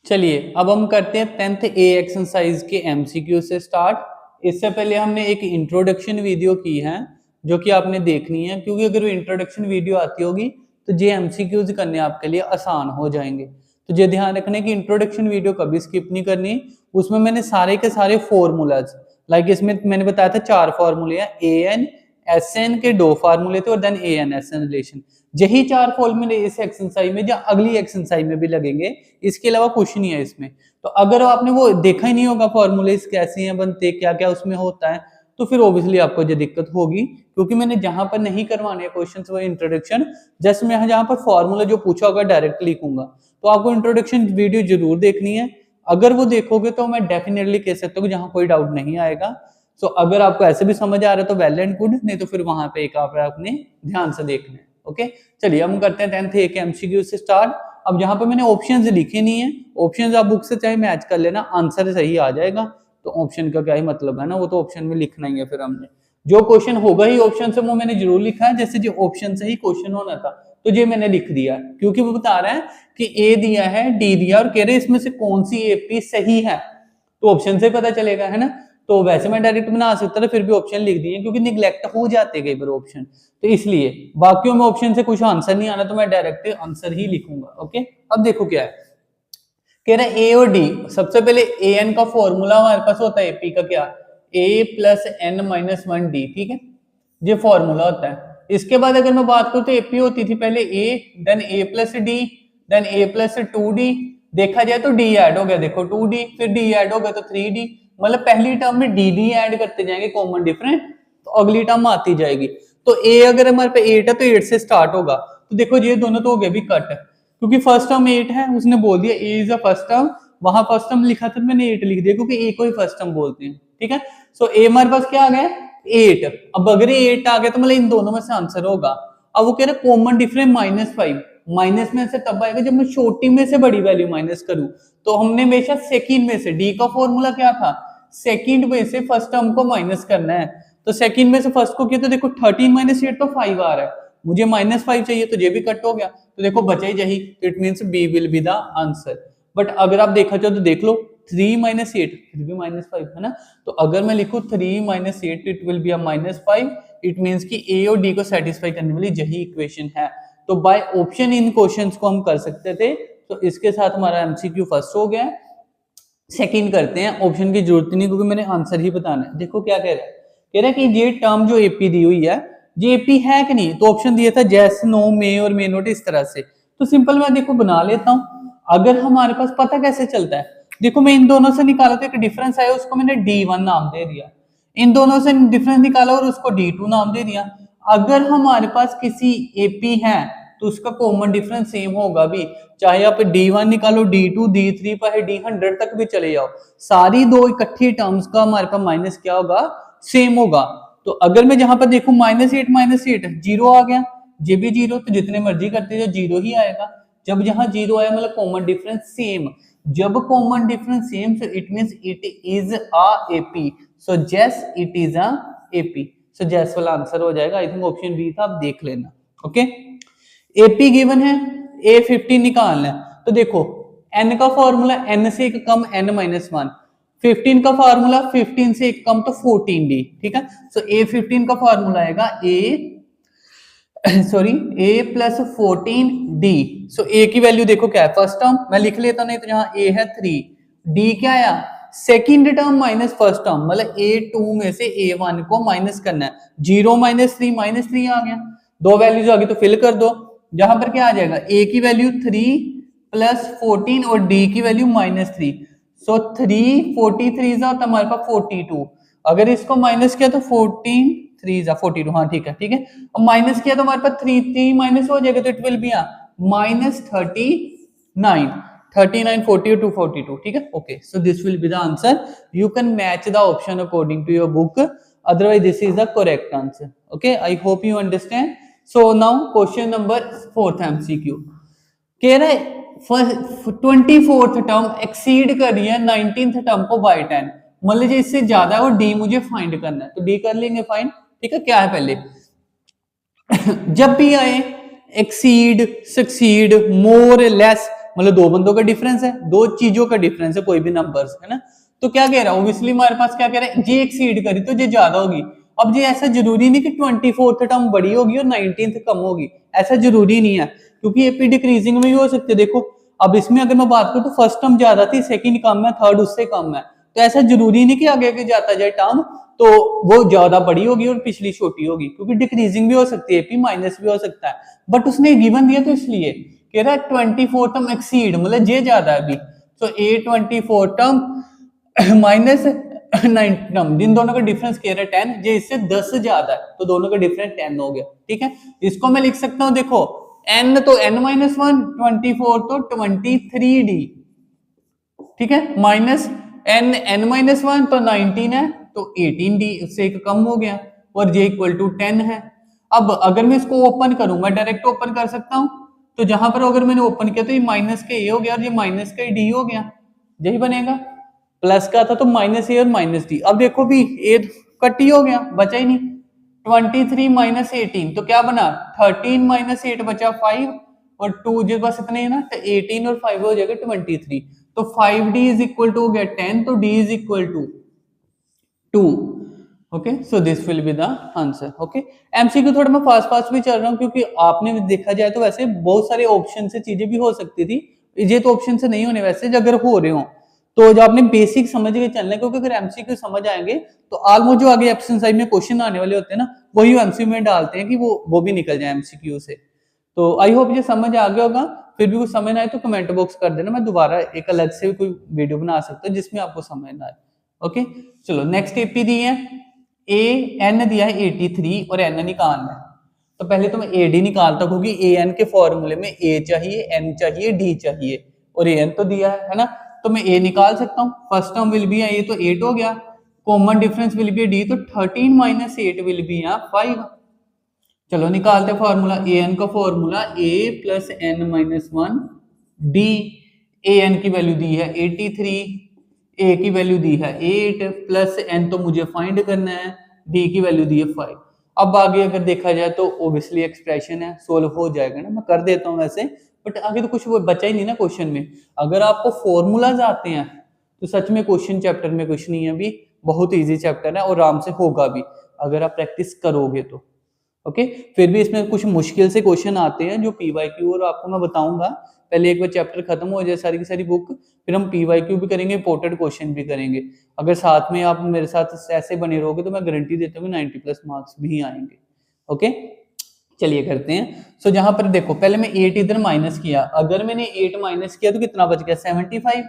चलिए अब हम करते हैं 10th ए एक्सरसाइज के एमसीक्यू से स्टार्ट। इससे पहले हमने एक इंट्रोडक्शन वीडियो की है जो कि आपने देखनी है, क्योंकि अगर वो इंट्रोडक्शन वीडियो आती होगी तो जे एमसीक्यूज करने आपके लिए आसान हो जाएंगे। तो ये ध्यान रखने की इंट्रोडक्शन वीडियो कभी स्किप नहीं करनी। उसमें मैंने सारे के सारे फॉर्मूलाज, लाइक इसमें मैंने बताया था 4 फॉर्मूले हैं, ए एन एस एन के 2 फार्मूले थे और then A N S N relation. यही 4 फॉर्मूले इस एक्सरसाइज में या अगली एक्सरसाइज में भी लगेंगे, इसके अलावा कुछ नहीं है इसमें। तो अगर आपने वो देखा ही नहीं होगा फॉर्मूले कैसे हैं बनते, क्या क्या उसमें होता है, तो फिर ऑब्वियसली आपको ये दिक्कत होगी, क्योंकि मैंने जहां पर नहीं करवाने क्वेश्चन वो इंट्रोडक्शन, जस्ट मैं जहां पर फॉर्मूला जो पूछा होगा डायरेक्ट लिखूंगा। तो आपको इंट्रोडक्शन वीडियो जरूर देखनी है। अगर वो देखोगे तो मैं डेफिनेटली कह सकता हूँ जहां कोई डाउट नहीं आएगा। सो अगर आपको ऐसे भी समझ आ रहा है तो वेल एंड गुड, नहीं तो फिर वहां पे एक आप अपने ध्यान से देखना है। ओके, चलिए हम करते हैं 10th ए के एमसीक्यू से स्टार्ट। अब जहां पे मैंने ऑप्शंस लिखे नहीं है, ऑप्शंस आप बुक से चाहे मैच कर लेना, आंसर सही आ जाएगा। तो ऑप्शन का क्या ही मतलब है ना, वो तो ऑप्शन में लिखना ही है। फिर हमने जो क्वेश्चन होगा ही ऑप्शन से वो मैंने जरूर लिखा है, जैसे जो ऑप्शन से ही क्वेश्चन होना था तो ये मैंने लिख दिया, क्योंकि वो बता रहा है कि ए दिया है, डी दिया और कह रहे इसमें से कौन सी एपी सही है, तो ऑप्शन से पता चलेगा, है ना। तो वैसे मैं डायरेक्ट बना सकता था, फिर भी ऑप्शन लिख दिए, क्योंकि निगलेक्ट हो जाते कई बार ऑप्शन, तो इसलिए बाकियों में ऑप्शन से कुछ आंसर नहीं आना तो मैं डायरेक्ट आंसर ही लिखूंगा। ओके, अब देखो क्या है, कह रहा है ए और डी। सबसे पहले ए एन का फॉर्मूला हमारे पास होता है एपी का, क्या, ए प्लस एन माइनस 1 डी, ठीक है, ये फॉर्मूला होता है। इसके बाद अगर मैं बात करूं तो एपी होती थी पहले ए, देन ए प्लस डी, देन ए प्लस 2डी। देखा जाए तो डी ऐड हो गया, देखो 2डी, फिर डी ऐड हो गया तो 3डी, मतलब पहली टर्म में डी डी ऐड करते जाएंगे कॉमन डिफरेंट, तो अगली टर्म आती जाएगी। तो ए अगर हमारे पे 8 है तो 8 से स्टार्ट होगा, तो देखो ये दोनों तो हो गए भी कट, क्योंकि फर्स्ट टर्म 8 है, उसने बोल दिया ए इज अ फर्स्ट टर्म, वहां फर्स्ट टर्म लिखा था मैंने 8 लिख दिया, क्योंकि ए को ही फर्स्ट टर्म बोलते हैं, ठीक है। सो ए हमारे पास क्या आ गया 8। अब अगर 8 आ गया तो मतलब इन दोनों में से आंसर होगा। अब वो कह रहे कॉमन डिफरेंस -5, माइनस में से तब आएगा जब मैं छोटी में से बड़ी वैल्यू माइनस करूं। तो हमने हमेशा सेकंड में से, डी का फॉर्मूला क्या था, सेकंड में से फर्स्ट टर्म को माइनस करना है। तो सेकंड में से फर्स्ट को किया तो देखो 13 माइनस 8 तो 5 आ रहा है, मुझे -5 चाहिए तो ये भी कट हो गया, तो देखो बचा ही यही, तो it means B will be the answer. But अगर आप देखा जाए तो देख लो 3 माइनस 8 फिर भी -5 है ना, तो अगर मैं लिखूं 3 minus 8 it will be a -5, it means कि ए और डी को सेटिस्फाई करने वाली यही इक्वेशन है। तो बाय ऑप्शन इन क्वेश्चंस को हम कर सकते थे। तो इसके साथ हमारा एमसीक्यू फर्स्ट हो गया। सेकंड करते हैं, ऑप्शन की जरूरत नहीं क्योंकि मैंने आंसर ही बताना है। देखो क्या कह रहा है, कह रहा है कि ये टर्म जो एपी दी हुई है ये एपी है कि नहीं, तो ऑप्शन दिया था जैस, नो, मे और मे नोट, इस तरह से। तो सिंपल मैं देखो बना लेता हूं। अगर हमारे पास पता कैसे चलता है, देखो मैं इन दोनों से निकाला तो एक डिफरेंस आया, उसको मैंने D1 नाम दे दिया, इन दोनों से डिफरेंस निकाला और उसको D2 नाम दे दिया। अगर हमारे पास किसी एपी है तो उसका कॉमन डिफरेंस सेम होगा भी, चाहे आप D1 निकालो, D2, D3 पर D100 तक भी चले जाओ, सारी दो इकट्ठी टर्म्स का हमारे पास माइनस क्या होगा, सेम होगा। तो अगर मैं जहां पर देखूं -8 जीरो आ गया, ये भी जीरो, तो जितने मर्जी करते जाओ जीरो ही आएगा। जब जहां जीरो आया मतलब कॉमन डिफरेंस सेम, जब common difference same so it means it is a AP, so जैस it is a AP, so जैस वाला आंसर हो जाएगा। आई थिंक ऑप्शन बी था, आप देख लेना। ओके, एपी गिवन है, A15 निकालना है, तो देखो n का फॉर्मूला n से एक कम n-1, 15 का फॉर्मूला 15 से एक कम तो 14d, ठीक है। सो A15 का फॉर्मूला आएगा a plus 14d। So a की वैल्यू देखो क्या है, फर्स्ट टर्म मैं लिख लेता, नहीं तो जहां a है 3, d क्या आया second term minus first term, मतलब A2 में से A1 को माइनस करना है, 0 - 3 -3 आ गया, दो वैल्यूज आ गई तो फिल कर दो। जहां पर क्या आ जाएगा, a की वैल्यू 3 प्लस 14 और d की वैल्यू -3, सो 3 43 होता हमारे पास 42, अगर इसको माइनस किया तो 14 3 42, हाँ ठीक है ठीक है। और माइनस किया तो हमारे पास 3 माइनस हो जाएगा, तो इट विल बी -39 39 40 to 42, ठीक है। Okay, so this will be the answer, you can match the option according to your book, otherwise this is the correct answer. Okay, I hope you understand. So now question number 4th MCQ, कह रहा है 24th term exceed कर रही है 19th term को bye 10, मतलब इससे ज्यादा है और डी मुझे फाइंड करना है, तो डी कर लेंगे फाइंड, ठीक है। क्या है पहले जब भी आए एक्सीड, सक्सीड, मोर, लेस, मतलब दो बंदों का डिफरेंस है, दो चीजों का डिफरेंस है, कोई भी नंबर्स है ना। तो क्या कह रहा है, ओब्वियसली हमारे पास क्या कह रहा है, जे एक्सीड करी तो जे ज्यादा होगी। अब ये ऐसा जरूरी नहीं कि 24th टर्म बड़ी होगी और 19th कम होगी, ऐसा जरूरी नहीं है, क्योंकि एपी डिक्रीजिंग में भी हो सकते है। देखो अब इसमें अगर मैं बात करूं तो फर्स्ट टर्म ज्यादा थी, सेकंड कम है, थर्ड उससे कम है, तो ऐसा जरूरी नहीं कि आगे आगे जाता जाए टर्म तो वो ज्यादा बड़ी होगी और पिछली छोटी होगी, क्योंकि डिक्रीजिंग भी हो सकती है, एपी माइनस भी हो सकता है। बट उसने गिवन दिया तो इसलिए कह रहा है 24 टर्म एक्सीड, मतलब जे ज्यादा है अभी, तो ए 24 टर्म माइनस 9 टर्म, जिन दोनों का डिफरेंस कह रहा है 10, जे इससे 10 ज्यादा है, तो दोनों का डिफरेंस 10 हो गया। ठीक है, इसको मैं लिख सकता हूं, देखो n तो n माइनस 1, 24 तो 23d, ठीक है, माइनस n माइनस 1 तो 19 है, तो 18d, उससे एक कम हो गया, और j इक्वल टू 10 है। अब अगर मैं इसको ओपन करूं, मैं डायरेक्ट ओपन कर सकता हूं, तो जहां पर अगर मैंने ओपन किया तो ये माइनस का ए हो गया और ये माइनस का डी हो गया, यही बनेगा। प्लस का था तो माइनस ए और माइनस डी। अब देखो भी ए कट ही हो गया, बचा ही नहीं। 23 माइनस 18 तो क्या बना, 13 माइनस 8 बचा 5, और 2 जो बस इतने ही ना, तो 18 और 5 हो जाएगा 23, तो 5d इज इक्वल टू हो गया 10, तो d is equal to 2। Okay, so this will be the answer. Okay, MCQ थोड़ा मैं फास्ट फास्ट भी चल रहा हूँ, क्योंकि आपने देखा जाए तो वैसे बहुत सारे ऑप्शन से चीजें भी हो सकती थी, ये तो ऑप्शन से नहीं होने वैसे, अगर हो रहे हो तो जो आपने बेसिक समझ के चलना है, क्योंकि अगर एमसीक्यू समझ आएंगे तो ऑलमोस्ट जो आगे एक्सरसाइज में क्वेश्चन आने वाले होते हैं ना, वही एमसीक्यू में डालते हैं कि वो भी निकल जाए एमसीक्यू से। तो आई होप ये समझ आ गया होगा। फिर भी कुछ समझ ना आए तो कमेंट बॉक्स कर देना, मैं दोबारा एक अलग से कोई वीडियो बना सकता हूँ जिसमें आपको समझ ना आए। ओके, चलो नेक्स्ट एपी दी है, ए एन दिया है 83 और एन निकालना है। तो पहले तो मैं ए डी निकालता हूँ, क्योंकि ए एन के फॉर्मूले में ए चाहिए, एन चाहिए, डी चाहिए, और ए एन तो दिया है ना, तो मैं ए निकाल सकता हूँ। फर्स्ट टर्म विल बी ये तो 8 हो गया, common difference will be D, तो 13 माइनस 8 विल बी 5। चलो निकालते हैं फॉर्मूला, ए एन का formula A plus N minus 1 D. A N की वैल्यू दी है 83, ए की वैल्यू दी है 8, प्लस एन तो मुझे फाइंड करना है, डी की वैल्यू दी है 5। अब आगे अगर देखा जाए तो ओब्वियसली एक्सप्रेशन है, सोल्व हो जाएगा ना, मैं कर देता हूँ वैसे, बट आगे तो कुछ वो बचा ही नहीं ना क्वेश्चन में। अगर आपको फॉर्मूलाज आते हैं तो सच में क्वेश्चन चैप्टर में कुछ नहीं है, अभी बहुत ईजी चैप्टर है और आराम से होगा भी अगर आप प्रैक्टिस करोगे तो। ओके, फिर भी इसमें कुछ मुश्किल से क्वेश्चन आते हैं जो पीवाईक्यू, और आपको मैं बताऊंगा, पहले एक बार चैप्टर खत्म हो जाए सारी की सारी बुक, फिर हम पीवाईक्यू भी करेंगे, इंपोर्टेंट क्वेश्चन भी करेंगे। अगर साथ में आप मेरे साथ ऐसे बने रहोगे तो मैं गारंटी देता हूँ 90+ मार्क्स भी आएंगे। ओके, चलिए करते हैं। सो जहां पर देखो पहले मैं 8 इधर माइनस किया, अगर मैंने 8 माइनस किया तो कितना बच गया, 75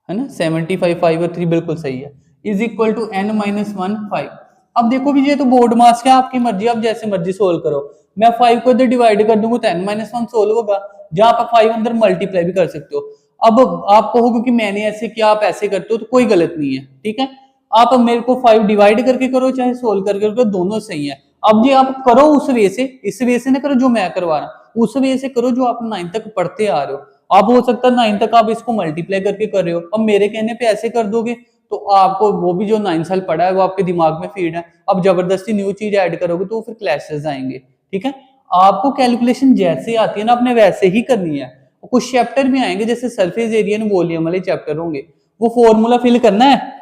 है ना, 75, 5 और 3 बिल्कुल सही है, is equal to n minus 1 5। अब देखो भी ये तो बोर्ड मास है, आपकी मर्जी, आप जैसे मर्जी सोल्व करो। मैं 5 को इधर डिवाइड कर दूंगा तो n माइनस 1 सोल्व होगा, जहां आप 5 अंदर मल्टीप्लाई भी कर सकते हो। अब आप कहोगे कि मैंने ऐसे किया, आप ऐसे करते हो, तो कोई गलत नहीं है, ठीक है। आप मेरे को 5 डिवाइड करके करो चाहे सोल्व करके करो, दोनों सही है। अब ये आप करो उस वे से, इस वे से ना करो जो मैं करवा रहा हूं, उस वे से करो जो आप 9 तक पढ़ते आ रहे हो। अब हो सकता है 9 तक आप इसको मल्टीप्लाई करके कर रहे हो, अब मेरे कहने पे ऐसे कर दोगे तो आपको वो भी जो 9 साल पढ़ा है वो आपके दिमाग में फीड है, अब जबरदस्ती न्यू चीज ऐड करोगे तो फिर क्लैशेस आएंगे। ठीक है, आपको कैलकुलेशन जैसे आती है ना आपने वैसे ही करनी है। कुछ चैप्टर भी आएंगे जैसे सरफेस एरिया एंड वॉल्यूम वाले चैप्टर होंगे, वो फॉर्मूला फिल करना है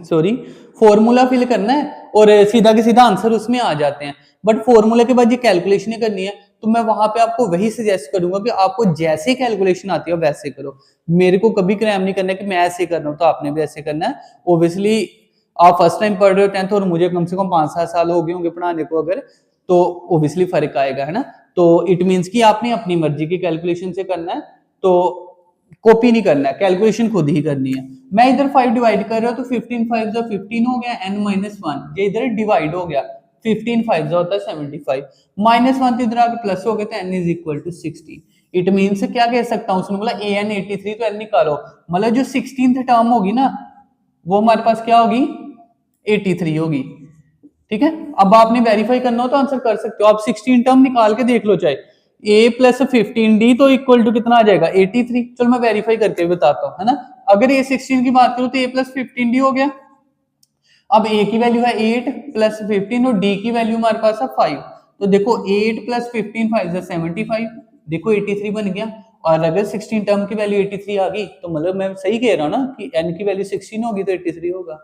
सॉरी, फॉर्मूला फिल करना है और सीधा के सीधा आंसर उसमें आ जाते हैं, बट फॉर्मूला के बाद ये कैलकुलेशन करनी है, तो मैं वहां पे आपको वही सजेस्ट करूंगा कि आपको जैसे कैलकुलेशन आती है वैसे करो। मेरे को कभी क्रैम नहीं करना कि मैं ऐसे कर रहा हूं तो आपने भी ऐसे करना है। ओब्वियसली आप फर्स्ट टाइम पढ़ रहे हो 10th और मुझे कम से कम 5-7 साल हो गए होंगे पढ़ाने को अगर, तो ओब्वियसली फर्क आएगा, है ना। तो इट मीन्स कि आपने अपनी मर्जी की कैलकुलेशन से करना है, तो कॉपी नहीं करना है, कैलकुलेशन खुद ही करनी है। मैं इधर 5 डिवाइड कर रहा हूं तो 15 5 जो 15 हो गया, n माइनस 1 ये इधर डिवाइड हो गया, 15 5 जो होता है 75, माइनस 1 तो इधर आके प्लस हो गया, तो n is equal to 16। It means क्या कह सकता हूं, उसने बोला an 83 तो n निकालो, मतलब जो 16th टर्म होगी ना वो हमारे पास क्या होगी, 83 होगी। ठीक है, अब आपने वेरीफाई करना हो तो आंसर कर सकते हो, आप 16 टर्म निकाल के देख लो, चाहे a प्लस 15d तो इक्वल टू कितना आ जाएगा 83। चलो मैं वेरीफाई करके भी बताता हूँ, है ना। अगर a 16 की बात करूं तो a प्लस 15d हो गया। अब a की वैल्यू है 8 प्लस 15 और d की वैल्यू हमारे पास है 5, तो देखो 8 + 15 5 = 75, देखो 83 बन गया। और अगर 16 टर्म की वैल्यू 83 आ गई तो मतलब मैं सही कह रहा हूँ ना कि n की वैल्यू 16 होगी तो 83 होगा।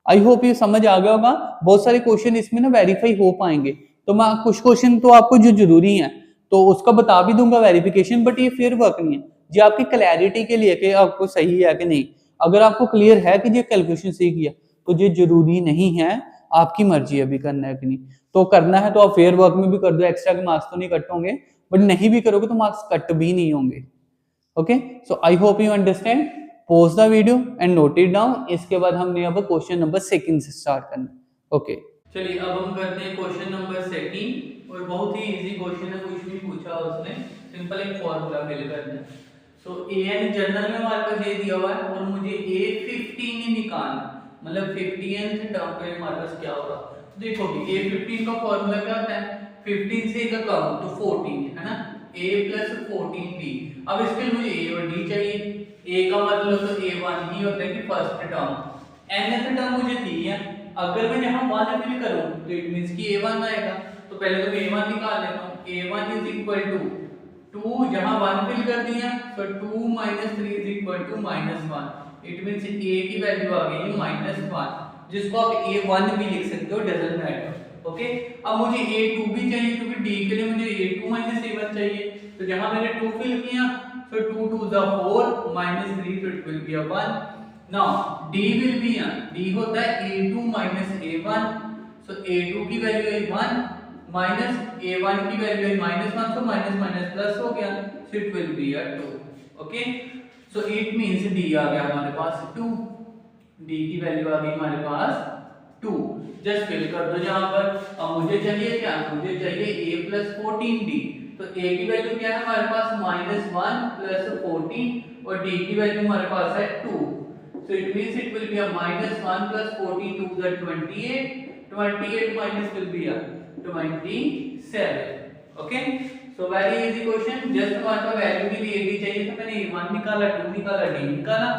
आई होप ये समझ आ गया होगा। बहुत सारे क्वेश्चन इसमें ना वेरीफाई हो पाएंगे, तो मैं कुछ क्वेश्चन तो आपको जो जरूरी है तो उसका बता भी दूंगा वेरिफिकेशन, बट ये फिर वर्क नहीं है जी, आपकी क्लैरिटी के लिए कि आपको सही है कि नहीं। अगर आपको क्लियर है कि ये कैलकुलेशन सही किया तो ये जरूरी नहीं है, आपकी मर्जी है अभी करना है कि नहीं। तो करना है तो आप फेयर वर्क में भी कर दो, एक्स्ट्रा के मार्क्स तो नहीं कट होंगे, बट नहीं भी करोगे तो मार्क्स कट भी नहीं होंगे। Okay, so I hope you understand. Pause the video and note it down. इसके बाद हमने अब क्वेश्चन नंबर 2 से स्टार्ट करना। ओके, चलिए अब हम करते हैं क्वेश्चन नंबर 2 और बहुत ही इजी क्वेश्चन है, कुछ नहीं पूछा उसने, सिंपल एक फॉर्मूला फिल करना है। सो an जनरल में हमारे पास ये दिया हुआ है और मुझे a15 ही निकालना, मतलब 50th टर्म पे हमारे पास क्या होगा। देखो भी a15 का फॉर्मूला क्या होता है, 15 से का कम तो 14 है ना, a + 14b। अब इसके लिए मुझे a और d चाहिए। a का मतलब तो a1 ही होता है कि फर्स्ट टर्म, nth टर्म मुझे दी है। अगर मैं यहाँ 1 फिल करूं तो इट मींस कि a1 आएगा, तो पहले तो मैं a1 निकाल लेता हूं। a1 = 2, जहां 1 फिल कर दिया तो 2 - 3 = -1। इट मींस a की वैल्यू आ गई -1, जिसको आप a1 भी लिख सकते हो, डजंट मैटर। ओके, अब मुझे a2 भी चाहिए क्योंकि d के लिए मुझे a2 - a1 चाहिए। तो जहां मैंने 2 फिल किया so 2 2 = 4 -3 so it will be a 1। now d will be d होता है a2 - a1, so a2 की वैल्यू है 1 माइनस a1 की वैल्यू है -1, so माइनस माइनस प्लस हो गया, so it will be a 2। Okay, so it means d आ गया हमारे पास 2, d की वैल्यू आ गई हमारे पास 2। जस्ट फिल कर दो यहां पर। अब मुझे चाहिए क्या, मुझे चाहिए a + 14d। तो a की वैल्यू क्या है हमारे पास -1 + 14 और d की वैल्यू हमारे पास है 2। so it means it will be a -1 + 14 2 = 28, 28 minus will be a 27। Okay, so very easy question. Just हमारे पास वैल्यू के लिए डी चाहिए, तो मैंने 1 निकाला, 2 निकाला, डी निकाला,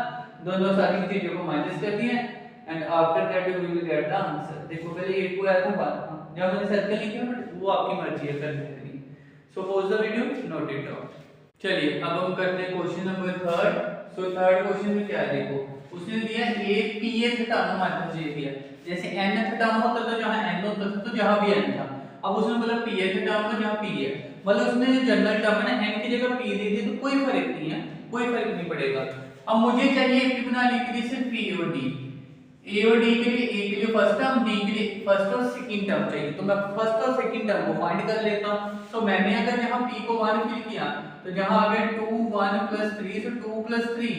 दोनों सारी चीजों को माइनस कर दिया and after that we will get the answer. देखो पहले ये को आया था बात, जब मैंने सर्कल लिखा बट वो आपकी मर्जी है करने की। सो pause the video, note it down. चलिए अब हम करते हैं question number 3। So third question में क्या है, देखो उसने दिया a pth टर्म हमारे पास ये दिया, जैसे nth टर्म होता था जहां n होता था तो जहां भी n था। अब उसने बोला pth टर्म में जहां p है, मतलब उसने जो जनरल टर्म है ना n की जगह p दे दी, तो कोई फर्क नहीं है, कोई फर्क नहीं पड़ेगा। अब मुझे चाहिए एक प्रणाली के लिए सिर्फ p और d। a और d के लिए, a के लिए फर्स्ट टर्म, d के लिए फर्स्ट और सेकंड टर्म चाहिए, तो मैं फर्स्ट और सेकंड टर्म को फाइंड कर लेता हूं। तो मैंने अगर यहां p को 1 फिल किया तो जहां आ गया 2 1 + 3 so 2 + 3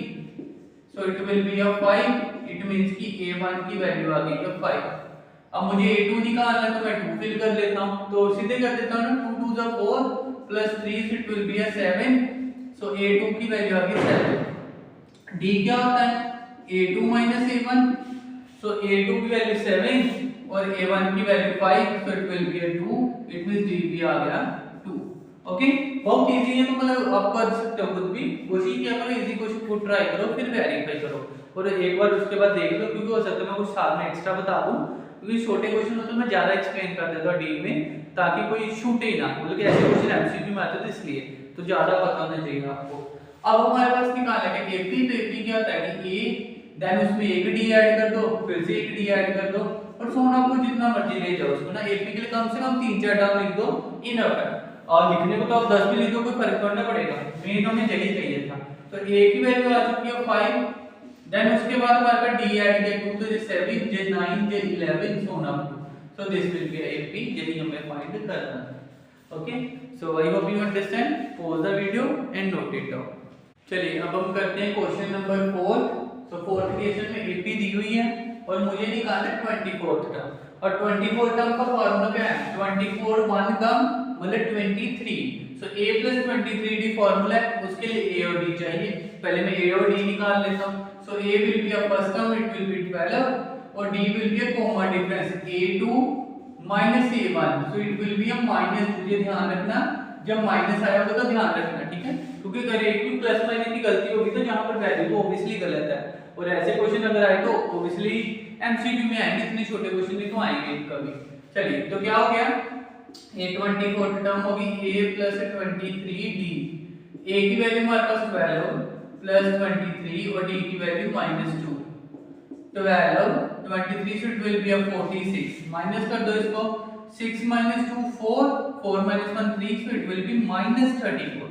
so it will be a 5। it means कि a1 की वैल्यू आ गई है 5। अब मुझे a2 निकालना है तो मैं 2 फिल कर लेता हूं, तो सीधे कर देता हूं ना, 2 2 = 4 + 3 so it will be a 7। so a2 की वैल्यू आ गई 7। d क्या होता है, a2 - a1, so a2 की वैल्यू 7 और a1 की value 5 so it will be a 2। it means d भी आ गया 2। ओके, बहुत इजी है, तो मतलब आप कर सकते हो खुद भी, कोशिश किया करो, इजी क्वेश्चन खुद ट्राई करो फिर वेरीफाई करो और एक बार उसके बाद देख लो, क्योंकि हो सकता है मैं कुछ साथ में एक्स्ट्रा बता दूं, क्योंकि छोटे क्वेश्चन होते हैं मैं ज्यादा एक्सप्लेन कर देता हूं डील में, ताकि कोई छूटे ही ना, मतलब कि ऐसे क्वेश्चन एमसीक्यू में आते हैं इसलिए, तो ज्यादा पता होना चाहिए आपको। अब हमारे पास निकालना है एपी, तो एपी क्या होता है कि ए, देन उसमें एक डी ऐड कर दो, फिर से एक डी ऐड कर दो, और सोना को जितना मर्जी ले जाओ उसको ना, एपी के लिए कम से कम 3 4 टर्म लिख दो, इनफ है। और लिखने को तो आप 10 भी लिख दो, कोई फर्क पड़ना पड़ेगा, मेन हमें यही चाहिए था। तो a की वैल्यू आ चुकी है 5, देन उसके बाद हमारे पास d ऐड किया 2 तो ये 7 j 9 j 11 so on up to, so this will be AP, यही हमें फाइंड करना है। Okay, so I hope you understand, pause the video and note it down. चलिए अब हम करते हैं क्वेश्चन नंबर 4। तो फोर्थ क्वेश्चन में AP दी हुई है और मुझे निकालना है 24th टर्म, और 24th टर्म का फार्मूला क्या है, 24 1 कम मतलब 23, so a + 23d फार्मूला है, उसके लिए a और d चाहिए। पहले मैं a और d निकाल लेता हूं, so a will be a first term, it will be 12 और d will be a common difference a2 - a1, so it will be a minus. तुझे ध्यान रखना जब माइनस आया होगा तो ध्यान रखना, ठीक है, क्योंकि अगर एक भी प्लस माइनस की गलती होगी तो जहां पर वैल्यू तो ऑब्वियसली गलत है, और ऐसे क्वेश्चन अगर आए तो ऑब्वियसली एमसीक्यू में आएंगे, इतने छोटे क्वेश्चन नहीं तो आएंगे कभी। चलिए तो क्या हो गया, ये 24th टर्म होगी a प्लस 23d, a की वैल्यू हमारे पास 12 प्लस 23 और d की value -2। 12 23 so it will be a 46, minus कर दो इसको, 6 minus 2 4, 4 minus 1 3, so it will be -34,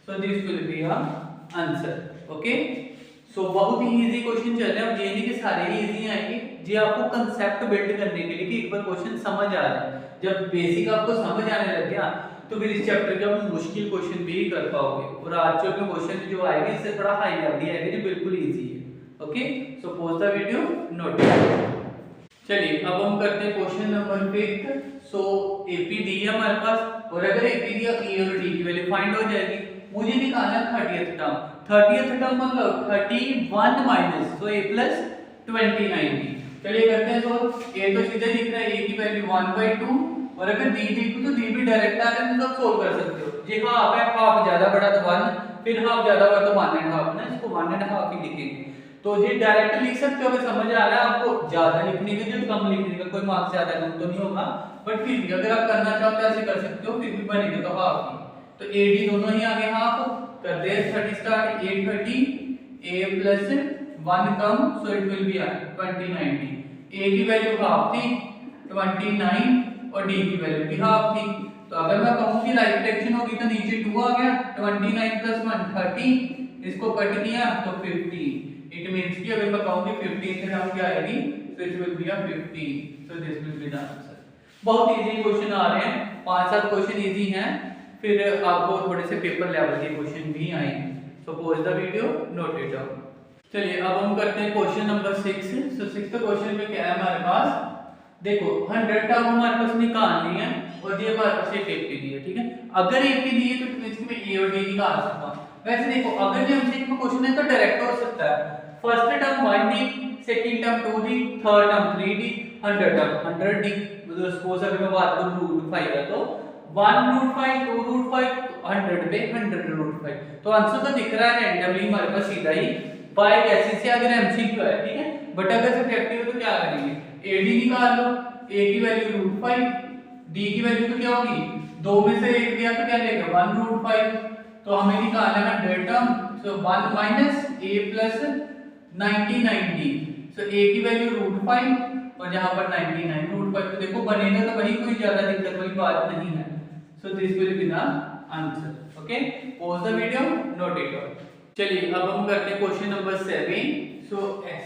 so this will be a answer। okay, so बहुत ही इजी क्वेश्चन चल रहे हैं। अब ये नहीं कि सारे ही इजी आएंगे, जी आपको कंसेप्ट बिल्ड करने के लिए कि एक बार क्वेश्चन समझ आ रहा है, जब बेसिक आपको समझ आने लग गया तो फिर इस चैप्टर के आप मुश्किल क्वेश्चन भी कर पाओगे, और आज के क्वेश्चन जो आएंगे इससे थोड़ा हाई लेवल आएंगे जो बिल्कुल इजी है। Okay, so pause the video, note. चलिए अब हम करते हैं क्वेश्चन नंबर 5। सो एपी दी है हमारे पास, और अगर एपी दिया ए और डी की वैल्यू फाइंड हो जाएगी। मुझे निकालना है 30th टर्म। 30th टर्म मतलब 31 माइनस, तो a प्लस 29 डी। चलिए करते हैं सॉल्व। ए तो सीधे दिख रहा है, a की वैल्यू 1/2, और अगर डी देखो तो डी भी डायरेक्ट आ रहा है तो सोल्व कर सकते हो। जी हाफ है, हाफ ज्यादा बड़ा तो 1, फिर हाफ ज्यादा बड़ा तो 1 1/2 ना, इसको 1 1/2 ही लिखेंगे। तो ये डायरेक्ट लिख सकते हो, अगर समझ आ रहा है आपको। ज्यादा लिखने के जो कम लिखने का कोई मार्क्स ज्यादा कम तो नहीं होगा, बट फिर भी अगर आप करना चाहते हो ऐसे कर सकते हो, फिर भी बनेगा तो हाफ ही। तो ए डी दोनों ही आगे हाफ कर दे। 30 start, a 30, a plus 1 come, so it will B 29 D. a की वैल्यू हाफ थी 29 और d की वैल्यू भी हाफ थी, तो अगर मैं कहूं कि राइट डायरेक्शन होगी तो नीचे 2 आ गया, 29 प्लस 1 30, इसको कट किया तो 50। इट मींस कि अगर मैं कहूं कि 50 से हम क्या आएगी, so it will be a 50, so this will be the answer। बहुत इजी क्वेश्चन आ रहे हैं, 5-7 क्वेश्चन इजी हैं, फिर आपको थोड़े से पेपर लेवल के क्वेश्चन भी आएंगे। सो pause the video, note it down. चलिए अब हम करते हैं क्वेश्चन नंबर 6। सो 6th क्वेश्चन में क्या है हमारे पास, देखो 100 टर्म हमारे पास निकालनी है, और ये हमारे पास एक एपी दी है, ठीक है। अगर एपी दी है तो इसमें ए और डी निकाल सकता हूं। वैसे देखो अगर ये हमसे एक क्वेश्चन है तो डायरेक्ट हो सकता है। First term 1 D, second term 2 D, third term 3 D, 100 term 100 D. मतलब सपोज अगर मैं बात करूं √5 है तो 1√5 2√5 100 पे 100√5, तो आंसर तो दिख रहा है रैंडमली हमारे पास सीधा ही बाय गैसेस से, अगर एमसीक्यू है, ठीक है। बट अगर सब्जेक्टिव है तो क्या करेंगे, एडी निकाल लो, a की वैल्यू √5, d की वैल्यू तो क्या होगी, 2 में से 1 दिया तो क्या लेगा 1√5, तो हमें निकालना है 100 term, so 1 minus a plus 99d, so a की वैल्यू √5 और यहाँ पर 99 √5, तो देखो बनेगा तो वही, कोई ज्यादा दिक्कत वाली बात नहीं है। सो this will be the answer. Okay, pause the video, note it down. चलिए अब हम करते हैं क्वेश्चन नंबर 7। सो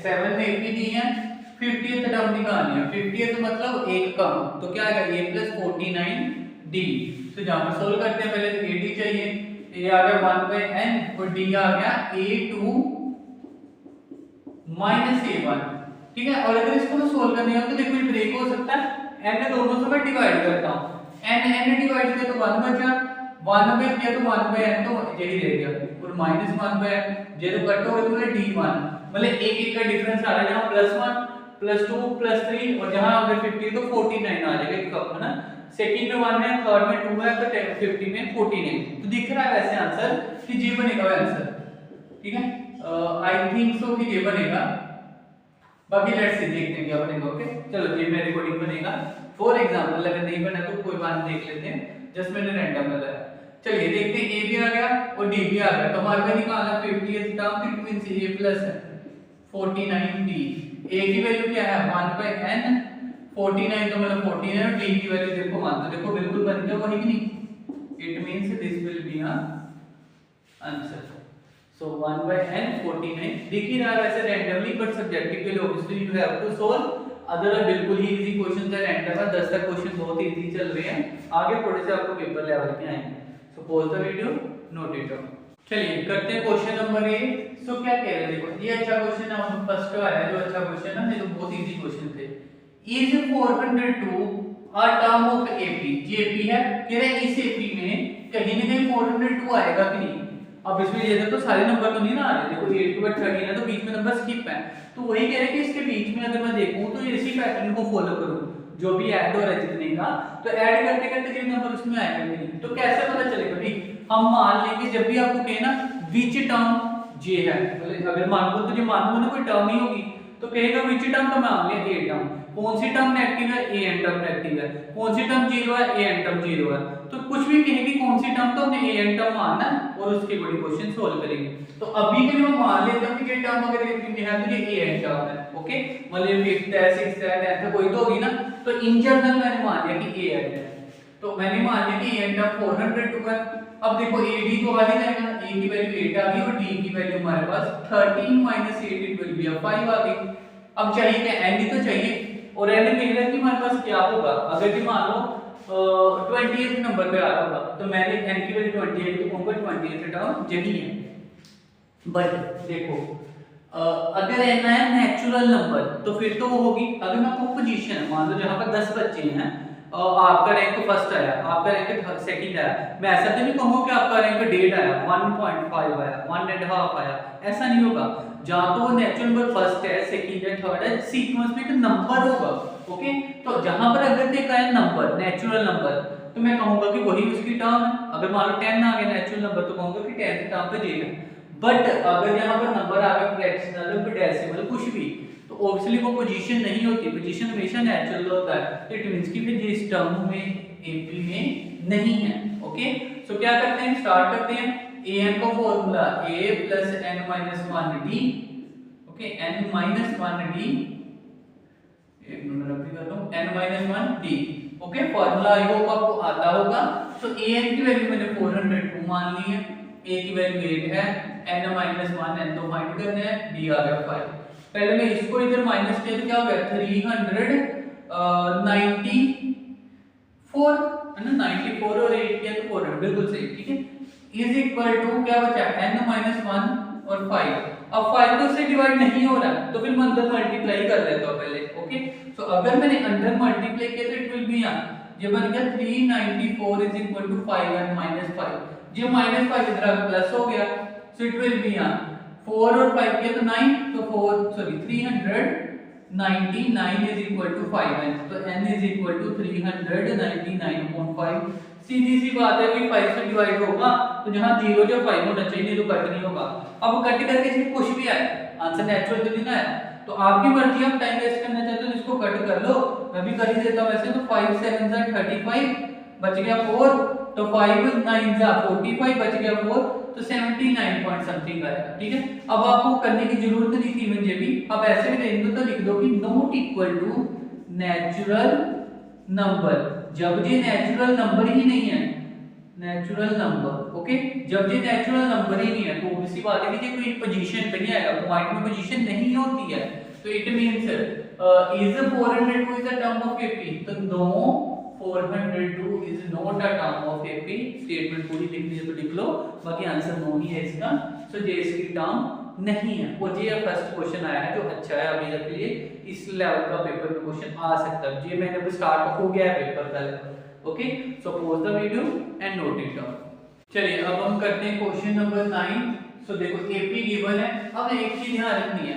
7 में एपी दी है, 50th टर्म निकालनी है। 50th मतलब एक कम, तो क्या आएगा a प्लस 49d। तो जहां पर सोल्व करते हैं, पहले तो ad चाहिए, a आ गया 1/n और d आ गया a2 माइनस a1, ठीक है। और अगर इसको सोल्व करने हो तो देखो ये ब्रेक हो सकता है, n दोनों से मैं डिवाइड करता हूं, n डिवाइड किया तो 1 बचा, 1 पे किया तो 1/n, तो यही रह गया, और -1/n ये तो कट हो गया, तो मतलब d1 मतलब एक का डिफरेंस आ रहा है, जहां +1 +2 +3, और जहां अगर 50 तो 49 आ जाएगा एक कप, है ना। सेकंड में 1 है, थर्ड में 2 है, तो 50 में 49, तो दिख रहा है वैसे आंसर कि जी बनेगा आंसर, ठीक है। आई थिंक सो कि ये बनेगा, बाकी लेट्स सी देखते हैं क्या बनेगा। ओके, चलो जी मेरे अकॉर्डिंग बनेगा। फॉर एग्जांपल अगर नहीं बना तो कोई बात देख लेते हैं, जस्ट मैंने रैंडम लगाया। चलिए देखते हैं, ए भी आ गया और डी भी आ गया, तो हमारे को निकालना 50th term, it means a plus 49d। a की वैल्यू क्या है 1/n, 49 तो मतलब 49, और d की वैल्यू देखो मान, तो देखो बिल्कुल बन गया, वही कि नहीं। It means this will B answer. So 1/n 49 दिख ही रहा है वैसे रैंडमली, बट सब्जेक्टिव के लिए obviously you have to solve, otherwise बिल्कुल ही इजी क्वेश्चन है, रैंडम है। 10 तक क्वेश्चन बहुत इजी चल रहे हैं, आगे थोड़े से आपको पेपर लेवल के आएंगे। सो pause the video, note it down. चलिए करते हैं क्वेश्चन नंबर 8। सो क्या कह रहे हैं, देखो ये अच्छा क्वेश्चन है, हम फर्स्ट आया जो अच्छा क्वेश्चन है, ये तो बहुत इजी क्वेश्चन थे। Is 402 a term of AP, ये एपी है, कह रहे हैं इस एपी में कहीं ना कहीं 402 आएगा कि नहीं। अब इसमें ये तो सारे नंबर तो नहीं ना आ रहे, देखो 8 के बाद 13 है, तो बीच में नंबर स्किप है, तो वही कह रहे हैं कि इसके बीच में अगर मैं देखूं तो इसी पैटर्न को फॉलो करूं, जो भी ऐड हो रहा है जितने का, तो ऐड करते करते जो नंबर उसमें आएगा कि नहीं। तो कैसे पता चलेगा भाई, हम मान लेंगे जब भी आपको कहे ना विच टर्म जे है, मतलब अगर मान लो तो जो मान लो ना कोई टर्म ही होगी, तो कहेगा विच टर्म, तो मान लिया ए टर्म, कौन सी टर्म नेगेटिव है, ए एन टर्म नेगेटिव है, कौन सी टर्म जीरो है, ए एन टर्म जीरो है। तो कुछ भी कहेगी कौन सी टर्म, तो हमने ए एन टर्म मानना है और उसके अकॉर्डिंग क्वेश्चन सोल्व करेंगे। तो अभी के लिए मैं मान लेता हूं कि ये टर्म अगर है तो ये ए एन टर्म है। ओके, मतलब 5th है 6th है 10th है कोई तो होगी ना, तो इन जनरल मैंने मान लिया कि ए एन है। तो मैंने मान लिया कि ए एन टर्म 402 है। अब देखो ए डी तो आ ही जाएगा, ए की वैल्यू 8 आ गई और डी की वैल्यू हमारे पास 13 - 8 इट विल बी 5 आ गई। अब चाहिए क्या, एन ही तो चाहिए, और एन मिल रहा कि हमारे पास क्या होगा, अगर कि मान लो 28 नंबर पे आ रहा होगा तो मैंने एन की वैल्यू 28 तो कहूंगा 28 टर्म यही है। बट देखो अगर एन है नेचुरल नंबर तो फिर तो वो होगी, अगर मैं आपको पोजीशन मान लो जहां पर 10 बच्चे हैं आपका रैंक फर्स्ट आया, आपका रैंक सेकंड आया, मैं ऐसा तो नहीं कहूंगा कि आपका रैंक 1.5 आया, 1.5 आया, 1.5 आया, ऐसा नहीं होगा। जहां तो वो नेचुरल नंबर फर्स्ट है सेकंड है थर्ड है, सीक्वेंस में एक नंबर होगा। ओके, तो जहां पर अगर एक आया नंबर नेचुरल नंबर तो मैं कहूंगा कि वही उसकी टर्म है। अगर मान लो 10 आ गया नेचुरल नंबर तो कहूंगा कि 10th टर्म पे जे है। बट अगर यहाँ पर नंबर आ गया फ्रैक्शनल या डेसिमल कुछ भी, तो ऑब्वियसली वो पोजीशन नहीं होती, पोजीशन हमेशा नेचुरल होता है। तो इट मींस कि फिर ये इस टर्म में एपी में नहीं है। ओके, सो क्या करते हैं, स्टार्ट करते हैं। an का formula a + n - 1d। Okay, n - 1d, एक मिनट रख कर लो, n - 1d। Okay, formula I hope आपको आता होगा। तो an की वैल्यू मैंने 402 मान ली है, a की वैल्यू 8 है, n - 1 n तो फाइंड करना है, d आ गया 5। पहले मैं इसको इधर माइनस किया तो क्या हो गया 394 है ना, 94 और 8 किया तो 400 बिल्कुल सही, ठीक है। इज इक्वल टू क्या बचा n - 1 और 5। अब 5 तो से डिवाइड नहीं हो रहा है तो फिर मैं अंदर मल्टीप्लाई कर लेता हूं पहले। ओके, तो अगर मैंने अंदर मल्टीप्लाई किया तो इट विल बी ये बन गया 394 इज इक्वल टू 5 and -5। ये -5 इधर प्लस हो गया, सो इट विल बी 4 और 5 किया तो 9, तो 399 इज इक्वल टू 5n, तो n इज इक्वल टू 399.5। सीधी सी बात है कि 5 से डिवाइड होगा तो जहां 0 जो 5 होना चाहिए, नहीं तो कट नहीं होगा। अब कट करके इसमें कुछ भी आए, आंसर नेचुरल तो नहीं ना है, तो आपकी मर्जी, आप टाइम वेस्ट करना चाहते हो तो इसको कट कर लो, मैं भी कर ही देता हूं वैसे। तो 5 7 जा 35 बच गया 4, तो 5 9 जा 45 बच गया 4, तो 79 पॉइंट समथिंग आएगा, ठीक है। अब आपको करने की जरूरत नहीं थी मुझे भी, अब ऐसे भी देख दो तो लिख दो कि not equal to natural number, जब ये नेचुरल नंबर ही नहीं है, नेचुरल नंबर। ओके, जब ये नेचुरल नंबर ही नहीं है तो ऑब्वियसली बात है कि ये कोई पोजीशन पे नहीं आएगा, पॉइंट में पोजीशन नहीं होती है, तो it means is 402 is a term of AP, तो no 402 is not a term of AP. Statement पूरी लिखनी है तो लिख लो, बाकी आंसर नो ही है इसका। सो ये इसकी टर्म नहीं है, और ये फर्स्ट क्वेश्चन आया है जो अच्छा है अभी तक के लिए, इस लेवल का पेपर में क्वेश्चन आ सकता है। ये मैंने अभी स्टार्ट हो गया है पेपर का level. Okay, so pause the video and note it down. चलिए अब हम करते हैं क्वेश्चन नंबर 9। सो देखो एपी गिवन है। अब एक चीज ध्यान रखनी है,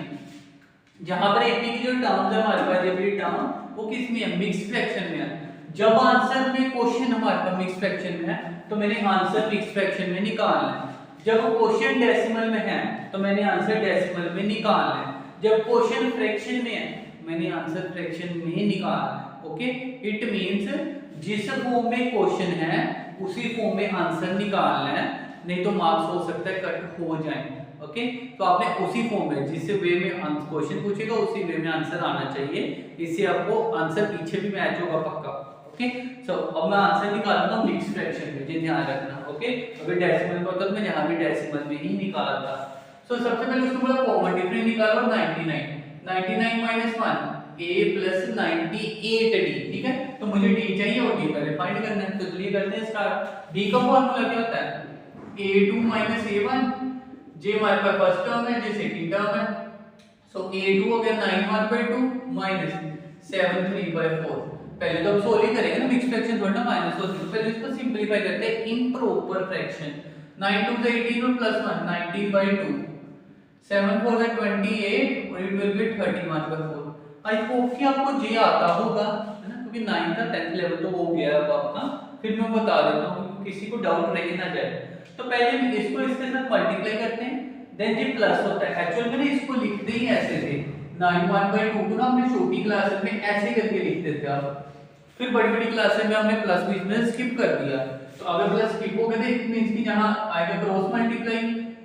जहां पर एपी की जो टर्म्स है हमारे पास, एपी टर्म वो किस में है, मिक्स्ड फ्रैक्शन में है। जब आंसर में क्वेश्चन हमारे पास मिक्स्ड फ्रैक्शन में है तो मैंने आंसर मिक्स्ड फ्रैक्शन में निकालना है। जब क्वेश्चन डेसिमल में है तो मैंने आंसर डेसिमल में निकालना है। जब क्वेश्चन फ्रैक्शन में है मैंने आंसर फ्रैक्शन में निकालना है। ओके, इट मींस जिस फॉर्म में क्वेश्चन है उसी फॉर्म में आंसर निकालना है, नहीं तो मार्क्स हो सकता है कट हो जाए। ओके, तो आपने उसी फॉर्म में जिस वे में क्वेश्चन पूछेगा उसी वे में आंसर आना चाहिए, इससे आपको आंसर पीछे भी मैच होगा पक्का। ओके, सो अब मैं आंसर निकालता हूं मिक्स्ड फ्रैक्शन में, ये ध्यान रखना। ओके, अगर डेसिमल में होता तो मैं यहां भी डेसिमल में ही निकालता। सो सबसे पहले उसको बोला कॉमन डिफरेंस निकालो, 99 - 1 a + 98d, ठीक है। तो मुझे d चाहिए और d पहले फाइंड करना है, तो चलिए करते हैं स्टार्ट। d का फार्मूला क्या होता है, a2 - a1, जे हमारे पास फर्स्ट टर्म है, जे सेकंड टर्म है। सो a2 हो गया 9/2 - 7/3/4। पहले तो हम सोल्व ही करेंगे ना, मिक्स फ्रैक्शन थोड़ा माइनस होती है, पहले इसको सिंपलीफाई करते हैं इम्प्रॉपर फ्रैक्शन। 9 2 से 18 और +1 19/2, 7 4 से 28 और it will B 31/4। I hope कि आपको जे आता होगा, है ना, क्योंकि 9th का 10th लेवल तो हो गया अब आपका। फिर मैं बता देता हूं किसी को डाउट रह ना जाए। तो पहले हम इसको इसके साथ मल्टीप्लाई करते हैं, देन ये प्लस होता है। एक्चुअल में इसको लिखते ही ऐसे थे, 9 1/2 को ना हमने छोटी क्लास में ऐसे करके लिखते थे आप, फिर बड़ी बड़ी क्लासेस में हमने प्लस बीच में स्किप कर दिया। तो अगर प्लस स्किप हो गया तो इट मींस कि जहां आएगा क्रॉस मल्टीप्लाई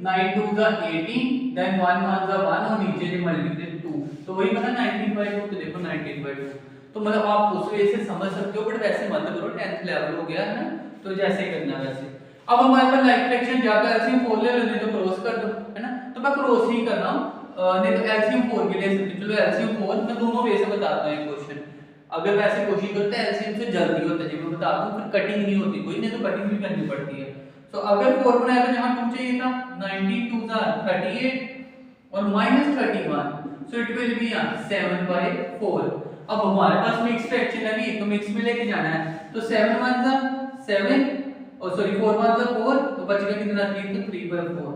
9 2 ज़ा 18 देन 1 1 ज़ा 1 और नीचे जो मल्टीप्लाई 2, तो वही बना 19/2। तो देखो 19/2, तो मतलब आप उस वे से समझ सकते हो, बट वैसे मत करो, 10th लेवल हो गया है ना, तो जैसे करना वैसे। अब हमारे पास लाइक फ्रैक्शन जाकर एलसीएम 4 ले लो, नहीं तो क्रॉस कर दो, है ना, तो मैं क्रॉस ही कर रहा हूं, नहीं तो एलसीएम 4 के लिए सकते। चलो एलसीएम 4 मैं दोनों वे से बताता हूं क्वेश्चन। अगर वैसे कोशिश करते हैं एलसीएम से जल्दी होता है, जी मैं बता दूं, फिर कटिंग नहीं होती कोई, नहीं तो कटिंग भी करनी पड़ती है। तो अगर 4 बनाया तो जहां 2 चाहिए था, 92 ज़ा 38 और -31, सो इट विल बी 7/4। अब हमारे पास मिक्स फ्रैक्शन है भी, तो मिक्स में लेके जाना है, तो 7 1 ज़ा 7 और सॉरी 4 1 ज़ा 4, तो बचेगा कितना 3, तो 3/4।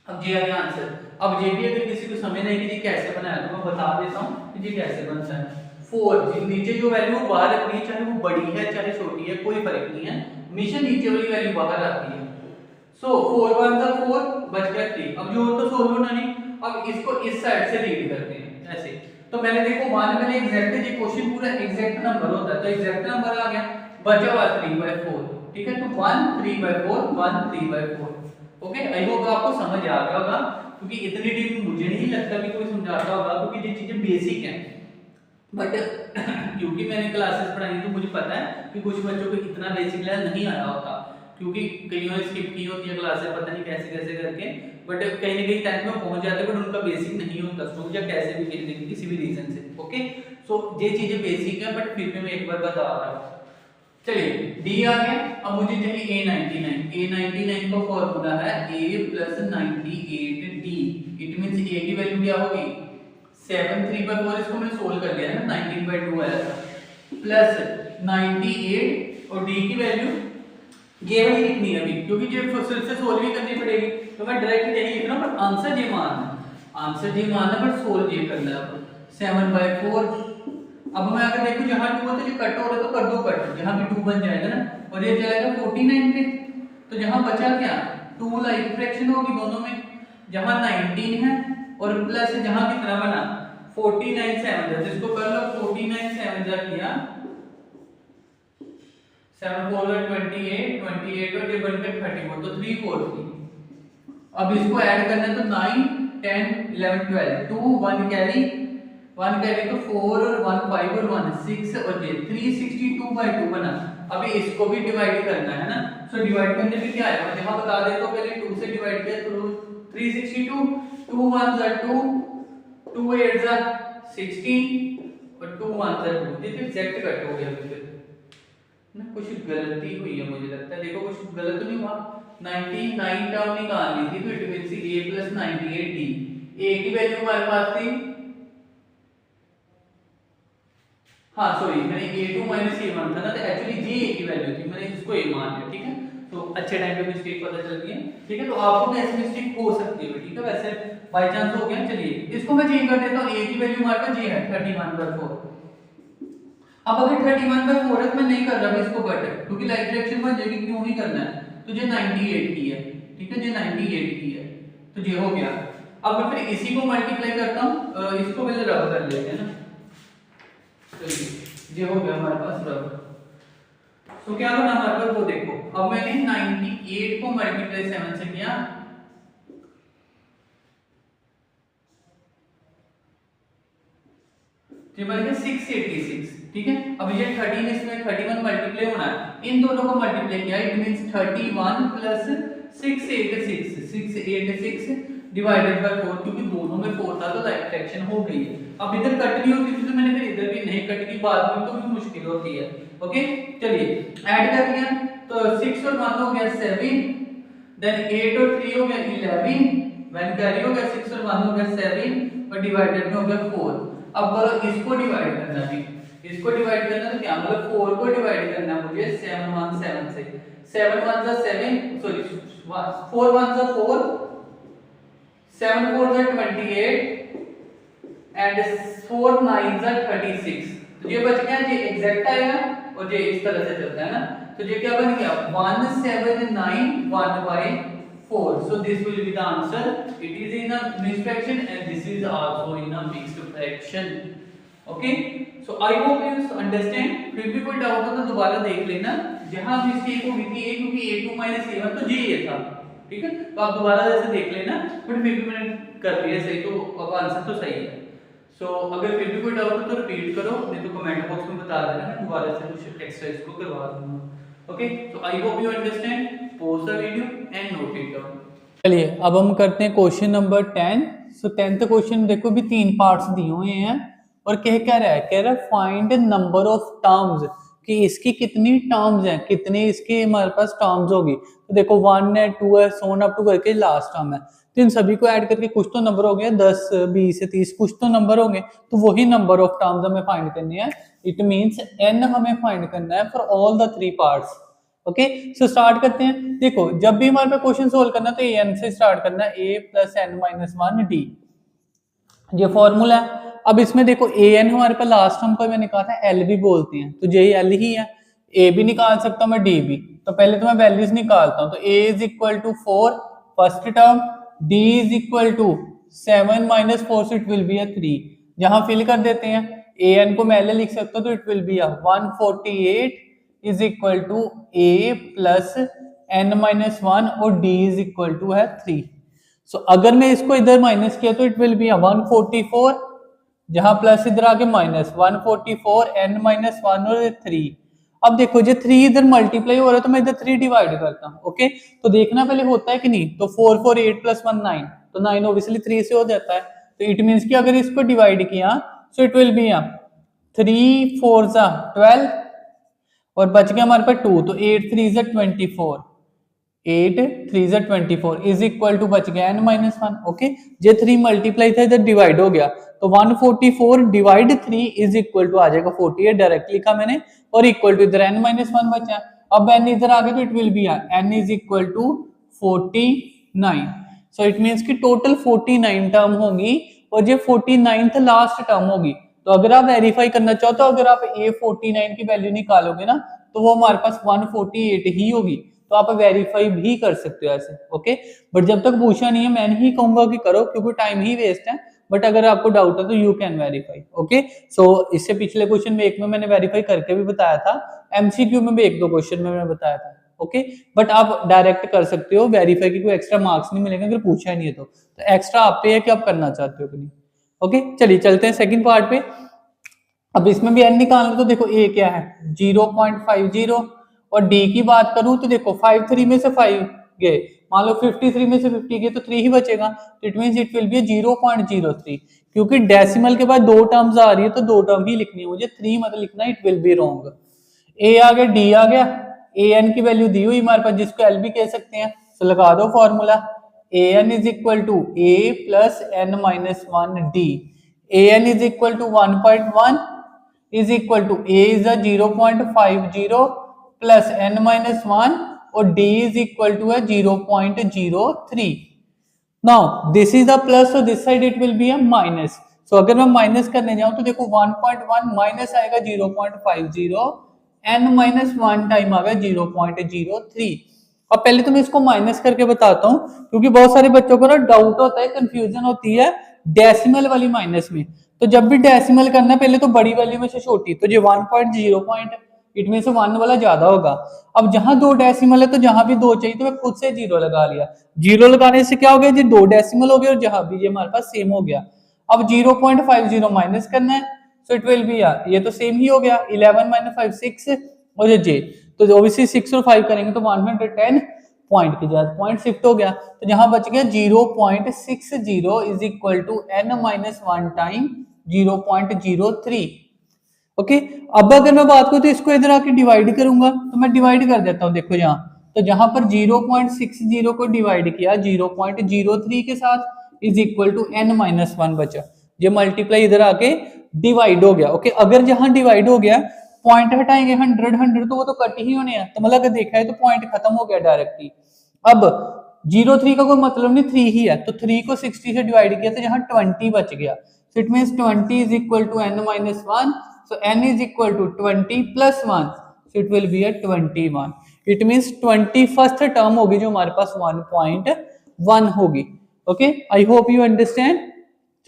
अब ये आ गया आंसर। अब ये भी अगर किसी को समझ नहीं कि ये कैसे बनाया तो मैं बता देता हूं कि ये कैसे बनता है। 4 नीचे जो वैल्यू बाहर रखनी है, चाहे वो बड़ी है चाहे छोटी है कोई फर्क नहीं है, हमेशा नीचे वाली वैल्यू बाहर आती है। सो 4 1 ज़ा 4 बच गया 3। अब जो तो सोल्व होना नहीं, अब इसको इस साइड से रीड करते हैं ऐसे। तो मैंने देखो मान मैंने एग्जैक्ट, ये क्वेश्चन पूरा एग्जैक्ट नंबर होता है, तो एग्जैक्ट नंबर आ गया, बचा हुआ 3/4, ठीक है। तो 1 3/4 1 3/4। ओके, आई होप आपको समझ आ गया होगा, क्योंकि इतनी डीप मुझे नहीं लगता कि कोई समझाता होगा, क्योंकि ये चीजें बेसिक हैं। बट क्योंकि मैंने क्लासेस पढ़ाई तो मुझे पता है कि कुछ बच्चों को इतना बेसिक लेवल नहीं आया होता, क्योंकि कईयों ने स्किप की होती है क्लासेस पता नहीं कैसे कैसे करके, बट कहीं ना कहीं 10th में पहुंच जाते हैं, बट उनका बेसिक नहीं होता स्टूडेंट, या कैसे भी किसी भी रीजन से। ओके, सो ये चीजें बेसिक है, बट फिर भी मैं एक बार बता रहा हूं। चलिए डी आ गया। अब मुझे चाहिए A99 का फॉर्मूला है A + 98D। It means A की वैल्यू क्या होगी 7 3/4, इसको मैंने सोल्व कर लिया है ना, 19/2 आया था, प्लस 98 और D की वैल्यू ये वाली लिखनी है अभी, क्योंकि ये फिर से सोल्व ही करनी पड़ेगी, तो मैं डायरेक्ट यही लिख रहा हूं, पर आंसर ये मानना है, आंसर ये मानना है, बट सोल्व ये करना है। 7/4। अब मैं अगर देखूं जहां 2 है तो जो कट हो रहा है तो कर दो कट, जहां भी 2 बन जाएगा ना, और ये चलेगा 49 पे, तो जहां बचा क्या 2 लाइक फ्रैक्शन होगी दोनों में, जहां 19 है और प्लस जहां कितना बना 49 7 है, जिसको कर लो 49 7 जा किया 7 4 28 28 और ये बन गया 34, तो 3/4। अब इसको ऐड करना है तो 9 10 11 12 2 1 कैरी 1 कैरी, तो 4 और 1 5 और 1 6 और ये 362/2 बना। अभी इसको भी डिवाइड करना है ना, सो डिवाइड करने पे क्या आएगा, जहां बता दे तो पहले 2 से डिवाइड किया तो 362, 2 1 ज़ा 2 2 8 ज़ा 16 और 2 1 ज़ा 2, ये तो एग्जैक्ट कट हो गया फिर ना, कुछ गलती हुई है मुझे लगता है, देखो कुछ गलत नहीं हुआ। 99 टर्म निकालनी थी, तो it means A + 98D। A की वैल्यू हमारे पास थी, हाँ सॉरी मैंने A2 - A1 था ना, तो एक्चुअली जी A की वैल्यू थी, मैंने इसको A मान लिया, ठीक है। तो अच्छे टाइम पे मिस्टेक पता चल गई है, ठीक है, तो आपको भी ऐसी मिस्टेक हो सकती है, ठीक है, वैसे बाय चांस हो गया। चलिए इसको मैं चेंज कर देता हूं, A की वैल्यू हमारे पास ये है 31/4। अब अगर 31/4 है तो मैं नहीं कर रहा इसको कट, क्योंकि लाइक फ्रैक्शन बन जाएगी, क्यों नहीं करना है, तो ये 98 की है, ठीक है, ये 98 की है, तो ये हो गया। अब मैं फिर इसी को मल्टीप्लाई करता हूं, इसको पहले रब कर लेते हैं ना, ये हो गया हमारे पास रब। तो क्या बना हमारे पास वो देखो, अब मैंने 98 को मल्टीप्लाई 7 से किया, ये बन गया 686, ठीक है। अब ये 13 इसमें 31 मल्टीप्लाई होना है, इन दोनों को मल्टीप्लाई किया, इट मींस 31 + 686 686 डिवाइडेड बाय 4, क्योंकि दोनों में 4 था तो लाइक फ्रैक्शन हो गई है। अब इधर कट नहीं होती थी तो मैंने फिर इधर भी नहीं कट की, बाद में तो भी मुश्किल होती है। ओके चलिए ऐड कर लिया, तो 6 और 1 हो गया 7, देन 8 और 3 हो गया 11, व्हेन कैरी हो गया 6 और 1 हो गया 7 और डिवाइडेड में हो गया 4। अब बोलो इसको डिवाइड करना है, इसको डिवाइड करना तो क्या मतलब 4 को डिवाइड करना है मुझे 7 1 7 से, 7 1 ज़ा 7 सॉरी 4 1 ज़ा 4 7 4 ज़ा 28 एंड 4 9 ज़ा 36, तो ये बच गया, ये एग्जैक्ट आएगा और ये इस तरह से चलता है ना, तो ये क्या बन गया 1791/4, 4. So this will be the answer. It is in a mixed fraction and this is also in a mixed fraction. Okay, so I hope you understand. फिर भी कोई डाउट हो तो दोबारा देख लेना। जहां मिस्टेक हुई थी a क्योंकि a2 a1 तो j ये था, ठीक है, तो आप दोबारा जैसे देख लेना, बट फिर भी मैंने कर लिया सही, तो अब आंसर तो सही है। सो अगर फिर भी कोई डाउट हो तो रिपीट करो, नहीं तो कमेंट बॉक्स में बता देना, मैं दोबारा से कुछ एक्सरसाइज को करवा दूंगा। Okay, so I hope you understand. Pause the video and note it down. चलिए अब हम करते हैं क्वेश्चन नंबर 10। सो 10th क्वेश्चन देखो भी 3 पार्ट्स दिए हुए हैं और कह रहा है फाइंड नंबर ऑफ टर्म्स, कि इसकी कितनी टर्म्स हैं, कितनी इसकी हमारे पास टर्म्स होगी। तो देखो 1 है, 2 है, सो ऑन अप टू करके लास्ट टर्म है, तो इन सभी को ऐड करके कुछ तो नंबर हो गया, 10, 20, 30 कुछ तो नंबर होंगे, तो वही नंबर ऑफ टर्म्स हमें फाइंड करनी है। इट मींस n हमें फाइंड करना है for all the 3 parts. Okay, so start करते हैं। देखो जब भी हमारे पास क्वेश्चन सोल्व करना है तो an से स्टार्ट करना है, a प्लस n-1 d, ये फॉर्मूला है। अब इसमें देखो an हमारे पास लास्ट टर्म को मैंने कहा था l भी बोलते हैं, तो ये l ही है, a भी निकाल सकता हूं मैं, d भी। तो पहले तो मैं वैल्यूज निकालता हूं, तो a is equal to 4 first term, d is equal to 7 minus 4, so it will be 3। जहां फिल कर देते हैं, an को मैं लिख सकता हूं, तो it will be 148 is equal to a plus n-1 और d इज इक्वल टू है 3। सो अगर मैं इसको इधर माइनस किया तो इट विल बी 144, जहां प्लस इधर आके माइनस 144 n-1 और 3। अब देखो जो 3 इधर मल्टीप्लाई हो रहा है तो मैं इधर 3 डिवाइड करता हूं। ओके, तो देखना पहले होता है कि नहीं, तो 4 4 8 प्लस 1 9, तो 9 ऑब्वियसली 3 से हो जाता है, तो इट मींस कि अगर इसको डिवाइड किया सो इट विल बी 3 4 12 और बच गया हमारे पास 2, तो 8 3 24, 8 3 24 इज इक्वल टू बच गया n-1। ओके, ये 3 मल्टीप्लाई था इधर डिवाइड हो गया, तो 144 डिवाइड 3 इज इक्वल टू आ जाएगा 48, डायरेक्ट लिखा मैंने, और इक्वल टू इधर n-1 बचा। अब n इधर आ गया तो it will be n is equal to 49। So it means कि टोटल 49 टर्म होंगी और ये 49th लास्ट टर्म होगी। तो अगर आप वेरीफाई करना चाहो तो अगर आप a49 की वैल्यू निकालोगे ना तो वो हमारे पास 148 ही होगी, तो आप वेरीफाई भी कर सकते हो ऐसे। ओके, बट जब तक पूछा नहीं है मैं नहीं कहूंगा कि करो, क्योंकि टाइम ही वेस्ट है, बट अगर आपको डाउट है तो यू कैन वेरीफाई। ओके, सो इससे पिछले क्वेश्चन में एक में मैंने वेरीफाई करके भी बताया था, एमसीक्यू में भी 1-2 क्वेश्चन में मैंने बताया था। ओके, बट आप डायरेक्ट कर सकते हो, वेरीफाई की कोई एक्स्ट्रा मार्क्स नहीं मिलेंगे अगर पूछा नहीं है तो एक्स्ट्रा आप पे है कि आप करना चाहते हो कि नहीं। ओके, चलिए चलते हैं सेकंड पार्ट पे। अब इसमें भी n निकालना, तो देखो a क्या है 0.50, और d की बात करूं तो देखो 53 में से 5 गए, मान लो 53 में से 50 गए तो 3 ही बचेगा, तो it means it will B 0.03। क्योंकि डेसिमल के बाद 2 टर्म्स आ रही है तो 2 टर्म ही लिखनी है मुझे, 3 मत लिखना, it will be wrong. a आ गया, d आ गया, an की वैल्यू दी हुई हमारे पास जिसको l भी कह सकते हैं, तो लगा दो formula, an is equal to a plus n-1 d, an is equal to 1.1 is equal to a is a 0.50 plus n-1 और d is equal to a 0.03। now this is a plus, so this side it will be a minus, so अगर मैं minus करने जाऊं तो देखो 1.1 minus आएगा 0.50, n-1 time आ गया 0.03। अब पहले तो मैं इसको माइनस करके बताता हूं, क्योंकि बहुत सारे बच्चों को ना डाउट होता है, कंफ्यूजन होती है डेसिमल वाली माइनस में। तो जब भी डेसिमल करना पहले तो बड़ी वैल्यू में से छोटी, तो जो 1.0 इट मीन से 1 वाला ज्यादा होगा। अब जहां 2 डेसिमल है तो जहां भी 2 चाहिए तो मैं खुद से 0 लगा लिया, 0 लगाने से क्या हो गया जी 2 डेसिमल हो गया और जहां भी ये हमारे पास सेम हो गया। अब 0.50 माइनस करना है, सो इट विल बी ये तो सेम ही हो गया, 11 माइनस 5 6 और जे, तो ऑब्वियसली 6 और 5 करेंगे तो 110 पॉइंट की जगह पॉइंट शिफ्ट हो गया, तो जहां बच गया 0.60 is equal to n-1 time 0.03। Okay, अब अगर मैं बात करूं तो इसको इधर आके डिवाइड करूंगा, तो मैं डिवाइड कर देता हूं, देखो यहाँ, तो जहां पर 0.60 को डिवाइड किया 0.03 के साथ इज इक्वल टू n-1 बचा, ये मल्टीप्लाई इधर आके डिवाइड हो गया। ओके, अगर जहां डिवाइड हो गया पॉइंट हटाएंगे 100 तो वो तो कट ही होने हैं, तो मतलब अगर देखा है तो पॉइंट खत्म हो गया डायरेक्टली। अब 03 का कोई मतलब नहीं, 3 ही है, तो 3 को 60 से डिवाइड किया तो यहाँ 20 बच गया, so it means 20 is equal to n-1, so n is equal to 20 plus 1, so it will be a 21। It means 21st term होगी जो हमारे पास 1.1 होगी। Okay, I hope you understand.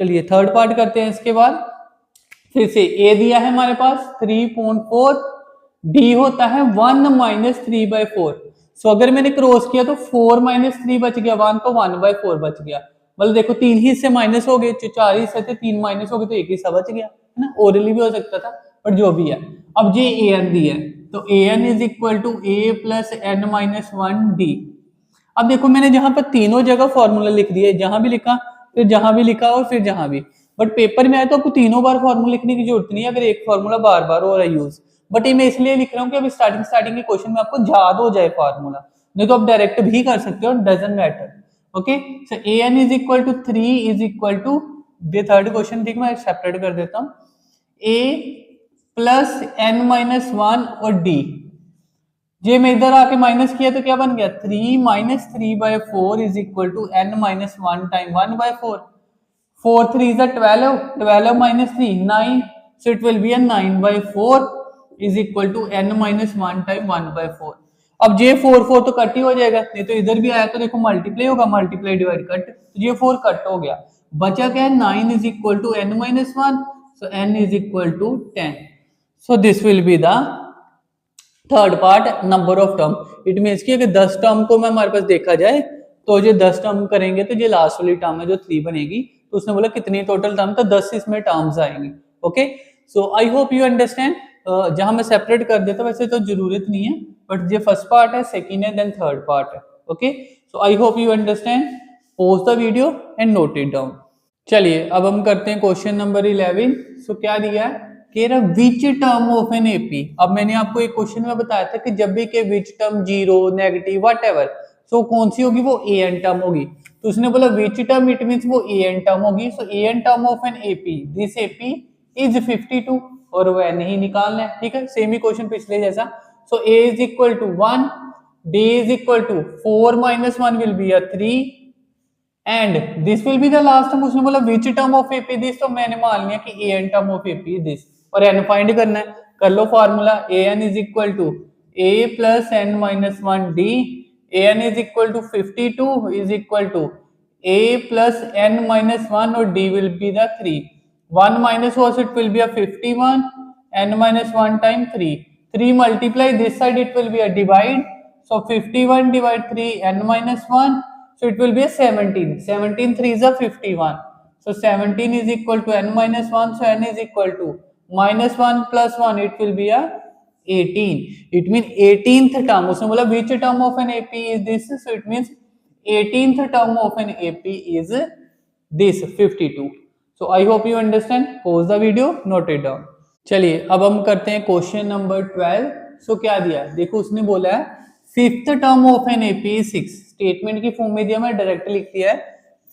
चलिए थर्ड पार्ट करते हैं। इसके बाद फिर से ए दिया है हमारे पास 3.4, डी होता है 1 माइनस 3/4। सो अगर मैंने क्रॉस किया तो 4 माइनस 3 बच गया, 1 तो 1/4 बच गया। मतलब देखो 3 ही हिस्से माइनस हो गए, 4 हिस्से थे 3 माइनस हो गए तो एक हिस्सा बच गया, है ना। ओरली भी हो सकता था, पर जो भी है। अब ये ए एन दी है, तो A N is equal to A plus N minus 1 D. अब देखो मैंने जहां पर तीनों जगह फॉर्मूला लिख दिया, जहां भी लिखा, फिर जहां भी लिखा और फिर जहां भी। बट पेपर में आए तो आपको तीनों बार फॉर्मूला लिखने की जरूरत नहीं है अगर एक फॉर्मूला बार बार हो रहा है यूज। बट ये मैं इसलिए लिख रहा हूँ कि अब स्टार्टिंग के क्वेश्चन में आपको याद हो जाए फॉर्मूला, नहीं तो आप डायरेक्ट भी कर सकते हो, doesn't matter. Okay, so A N is equal to 3 is equal to, ये थर्ड क्वेश्चन ठीक मैं सेपरेट कर देता हूँ, ए प्लस एन माइनस 1 और डी। ये मैं इधर आके माइनस किया तो क्या बन गया, 3 minus 3/4 is equal to N minus 1 time 1/4। 4 3 is 12, 12 minus 3 9, so it will be a 9/4 is equal to n minus 1 time 1/4। अब ये 4 तो कट ही हो जाएगा, नहीं तो इधर भी आया तो देखो मल्टीप्लाई होगा, मल्टीप्लाई डिवाइड कट, तो ये 4 कट हो गया, बचा क्या है 9 is equal to n minus 1, so n is equal to 10। So this will be the third part, number of term. It means कि अगर 10 टर्म को मैं हमारे पास देखा जाए तो जो 10 टर्म करेंगे तो ये लास्ट वाली टर्म है जो 3 बनेगी, तो उसने बोला कितनी टोटल टर्म, तो 10 इसमें टर्म्स आएंगे। Okay, so I hope you understand. जहां मैं सेपरेट कर देता वैसे तो जरूरत नहीं है, बट ये फर्स्ट पार्ट है, सेकंड है, देन थर्ड पार्ट है। Okay, so I hope you understand. Pause the video and note it down. चलिए अब हम करते हैं क्वेश्चन नंबर 11। सो क्या दिया है, कह रहा विच टर्म ऑफ एन एपी। अब मैंने आपको एक क्वेश्चन में बताया था कि जब भी के which term zero negative whatever, so कौन सी होगी, वो ए एन टर्म होगी। तो उसने बोला विच टर्म, इट मींस वो ए एन टर्म होगी। So A N term of N AP, this AP is 52, और वह नहीं निकालना है, ठीक है, सेम ही क्वेश्चन पिछले जैसा। So A is equal to 1, D is equal to 4 minus 1 will be 3, and this will be the last term. उसने बोला which term of AP this, तो मैंने मान लिया कि A N term of AP this, और एन फाइंड करना है। कर लो formula, A N is equal to A plus N minus 1 D, A N is equal to 52 is equal to A plus N minus 1 और D will be the 3, 1 minus was it will be a 51, n minus 1 time 3, 3 multiply this side it will be a divide, so 51 divide 3 n minus 1, so it will be a 17, 17 3 is a 51, so 17 is equal to n minus 1, so n is equal to minus 1 plus 1, it will be a 18, it means 18th term। उसने बोला which term of an AP is this, so it means 18th term of an AP is this 52। So I hope you understand, pause the video, note it down। चलिए अब हम करते हैं question number 12। सो क्या दिया, देखो उसने बोला है fifth term of an AP 6, statement की फॉर्म में दिया, मैं डायरेक्ट लिख दिया है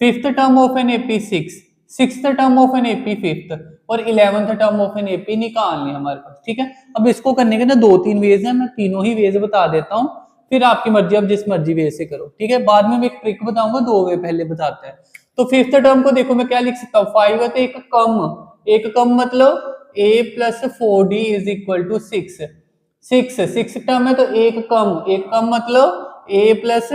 fifth term of an AP 6, sixth term of an AP fifth, और 11th term of an AP निकालनी है हमारे पास, ठीक है। अब इसको करने के ना 2-3 वेज हैं, मैं तीनों ही वेज बता देता हूँ, फिर आपकी मर्जी, अब जिस मर्जी वे से करो, ठीक है। बाद में मैं एक ट्रिक बताऊंगा, 2 वे पहले बताते हैं। तो फिफ्थ टर्म को देखो मैं क्या लिख सकता हूँ, 5 है तो एक कम मतलब a plus 4d is equal to 6, 6 term है तो एक कम मतलब a plus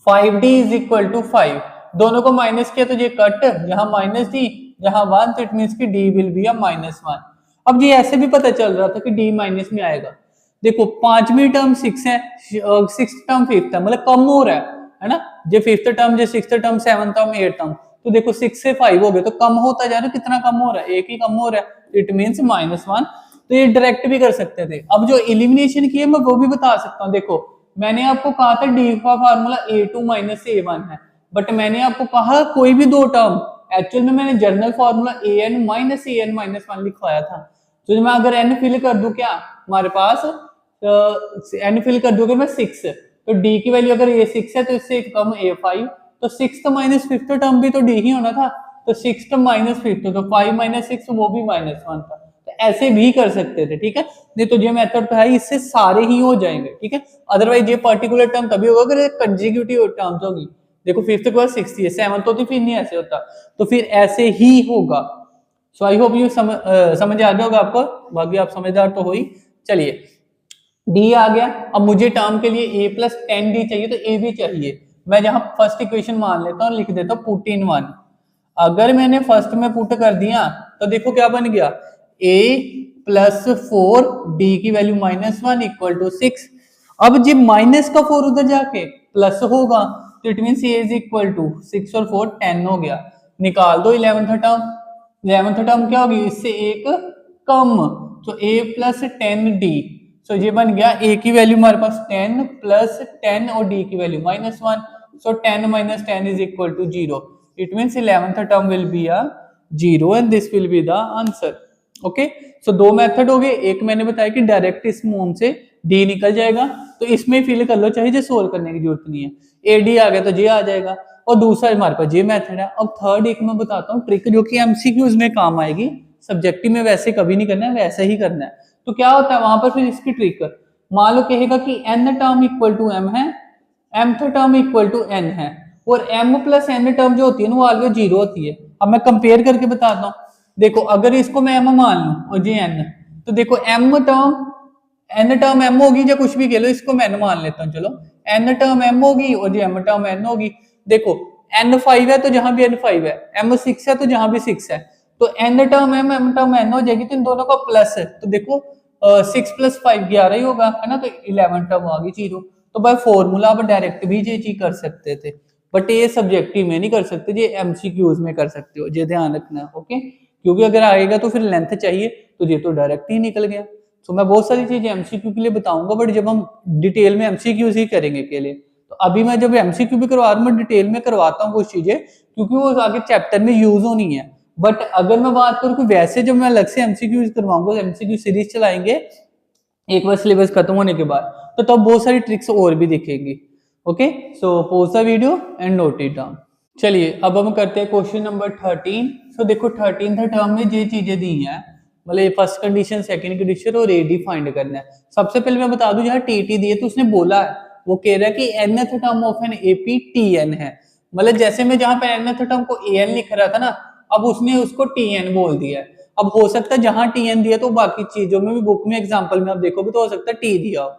5d is equal to 5, दोनों को माइनस किया तो ये कट, यहाँ माइनस d, जहाँ 1, तो इट मीन्स कि d विल बी a -1। अब ये ऐसे भी पता चल रहा था कि d माइनस में आएगा। देखो 5वीं टर्म 6 है, 6th टर्म 5th है, मतलब कम हो रहा है ना। जो 5th टर्म, जो 6th term, 7th term, 8th term, तो देखो 6 से 5 हो गए तो कम होता जा रहा है, कितना कम हो रहा है, एक ही कम हो रहा है, इट मींस -1। तो ये डायरेक्ट भी कर सकते थे। अब जो एलिमिनेशन की है मैं वो भी बता सकता हूँ। देखो मैंने आपको कहा था डी का फार्मूला a2 माइनस a1 है, बट मैंने आपको कहा कोई भी 2 टर्म, एक्चुअल में मैंने general formula an minus an minus 1 लिखवाया था। तो मैं अगर n फिल कर दूं, क्या हमारे पास n फिल कर दूं, मैं 6, तो d की वैल्यू अगर ये 6 है तो इससे एक कम a5, तो 6th माइनस 5th टर्म भी तो d ही होना था, तो 6th माइनस 5th, तो 5 माइनस 6 वो भी -1 था। तो ऐसे भी कर सकते थे, ठीक है। नहीं तो ये मेथड तो है, इससे सारे ही हो जाएंगे, ठीक है। अदरवाइज ये पर्टिकुलर टर्म तभी होगा अगर कंसेक्यूटिव टर्म्स होगी। देखो 5th के बाद 6th है, 7th होती फिर नहीं ऐसे होता, तो फिर ऐसे ही होगा। सो आई होप यू समझ आ गया होगा आपको, बाकी आप समझदार तो हो ही। चलिए डी आ गया। अब मुझे टर्म के लिए ए प्लस 10d चाहिए, तो ए भी चाहिए। मैं जहां फर्स्ट इक्वेशन मान लेता हूँ, लिख देता हूँ पुट इन 1। अगर मैंने फर्स्ट में पुट कर दिया तो देखो क्या बन गया, a प्लस 4d की वैल्यू -1 इक्वल टू 6। अब जब माइनस का 4 उधर जाके प्लस होगा तो it mean A is equal to 6 और 4 10 हो गया। निकाल दो 11th टर्म। 11th टर्म क्या होगी, इससे एक कम, तो a प्लस 10d। सो ये बन गया a की वैल्यू हमारे पास 10 प्लस 10 और d की value -1। So 10 minus 10 is equal to 0. It means 11th term will be a 0 and this will be the answer. Okay, so दो मेथड हो गए। एक मैंने बताया कि डायरेक्ट इस मून से d निकल जाएगा, तो इसमें फिल कर लो, चाहे जो सोल्व करने की जरूरत नहीं है। ad आ गया तो j आ जाएगा, और दूसरा हमारे पास ये मेथड है। अब थर्ड एक मैं बताता हूँ ट्रिक, जो कि एमसीक्यूज में काम आएगी, सब्जेक्टिव में वैसे कभी नहीं करना है, वैसे ही करना है। तो क्या होता है वहां पर फिर इसकी ट्रिक, मान लो कहेगा कि n term equal to m है, mth term equal to n है, और m प्लस n टर्म जो होती है ना वो ऑलवेज 0 होती है। अब मैं कंपेयर करके बताता हूँ। देखो अगर इसको मैं m मान लूं और ये n, तो देखो n टर्म m होगी, या कुछ भी कह लो, इसको मैं n मान लेता हूँ, चलो n टर्म m होगी और ये m टर्म n होगी। देखो n 5 है तो जहां भी n 5 है, m 6 है तो जहां भी 6 है, तो n term m term n हो जाएगी, तो इन दोनों का प्लस है, तो देखो 6 प्लस 5 11 ही होगा, है ना, तो 11 टर्म आ गई 0। तो भाई फॉर्मूला आप डायरेक्ट भी ये चीज कर सकते थे, बट ये सब्जेक्टिव में नहीं कर सकते, ये एमसीक्यूज में कर सकते हो, ये ध्यान रखना। ओके, क्योंकि अगर आएगा तो फिर लेंथ चाहिए, तो ये तो डायरेक्ट ही निकल गया। तो मैं बहुत सारी चीजें एमसीक्यू के लिए बताऊंगा, बट जब हम डिटेल में एमसीक्यूज ही करेंगे के लिए, तो अभी मैं जब एमसीक्यू भी करवा रहा हूँ, मैं डिटेल में करवाता हूँ कुछ चीजें, क्योंकि वो आगे चैप्टर में यूज होनी है। बट अगर मैं बात करूँ कि वैसे जब मैं अलग से एमसीक्यूज करवाऊंगा, एमसीक्यू सीरीज चलाएंगे एक बार सिलेबस खत्म होने के बाद, तो तब बहुत सारी ट्रिक्स और भी दिखेगी। Okay, so pause the video and note it down. चलिए अब हम करते हैं क्वेश्चन नंबर 13। सो देखो 13th टर्म में ये चीजें दी हैं, मतलब फर्स्ट कंडीशन, सेकंड कंडीशन और एडी फाइंड करना है। सबसे पहले मैं बता दूं, जहां टीटी दी है तो उसने बोला है, वो कह रहा है कि nth term of an AP TN है। मतलब जैसे मैं जहां पे nth टर्म को एन लिख रहा था ना, अब उसने उसको टीएन बोल दिया है। अब हो सकता है जहां टीएन दिया तो बाकी चीजों में भी, बुक में एग्जांपल में आप देखोगे तो हो सकता है टी दिया हो,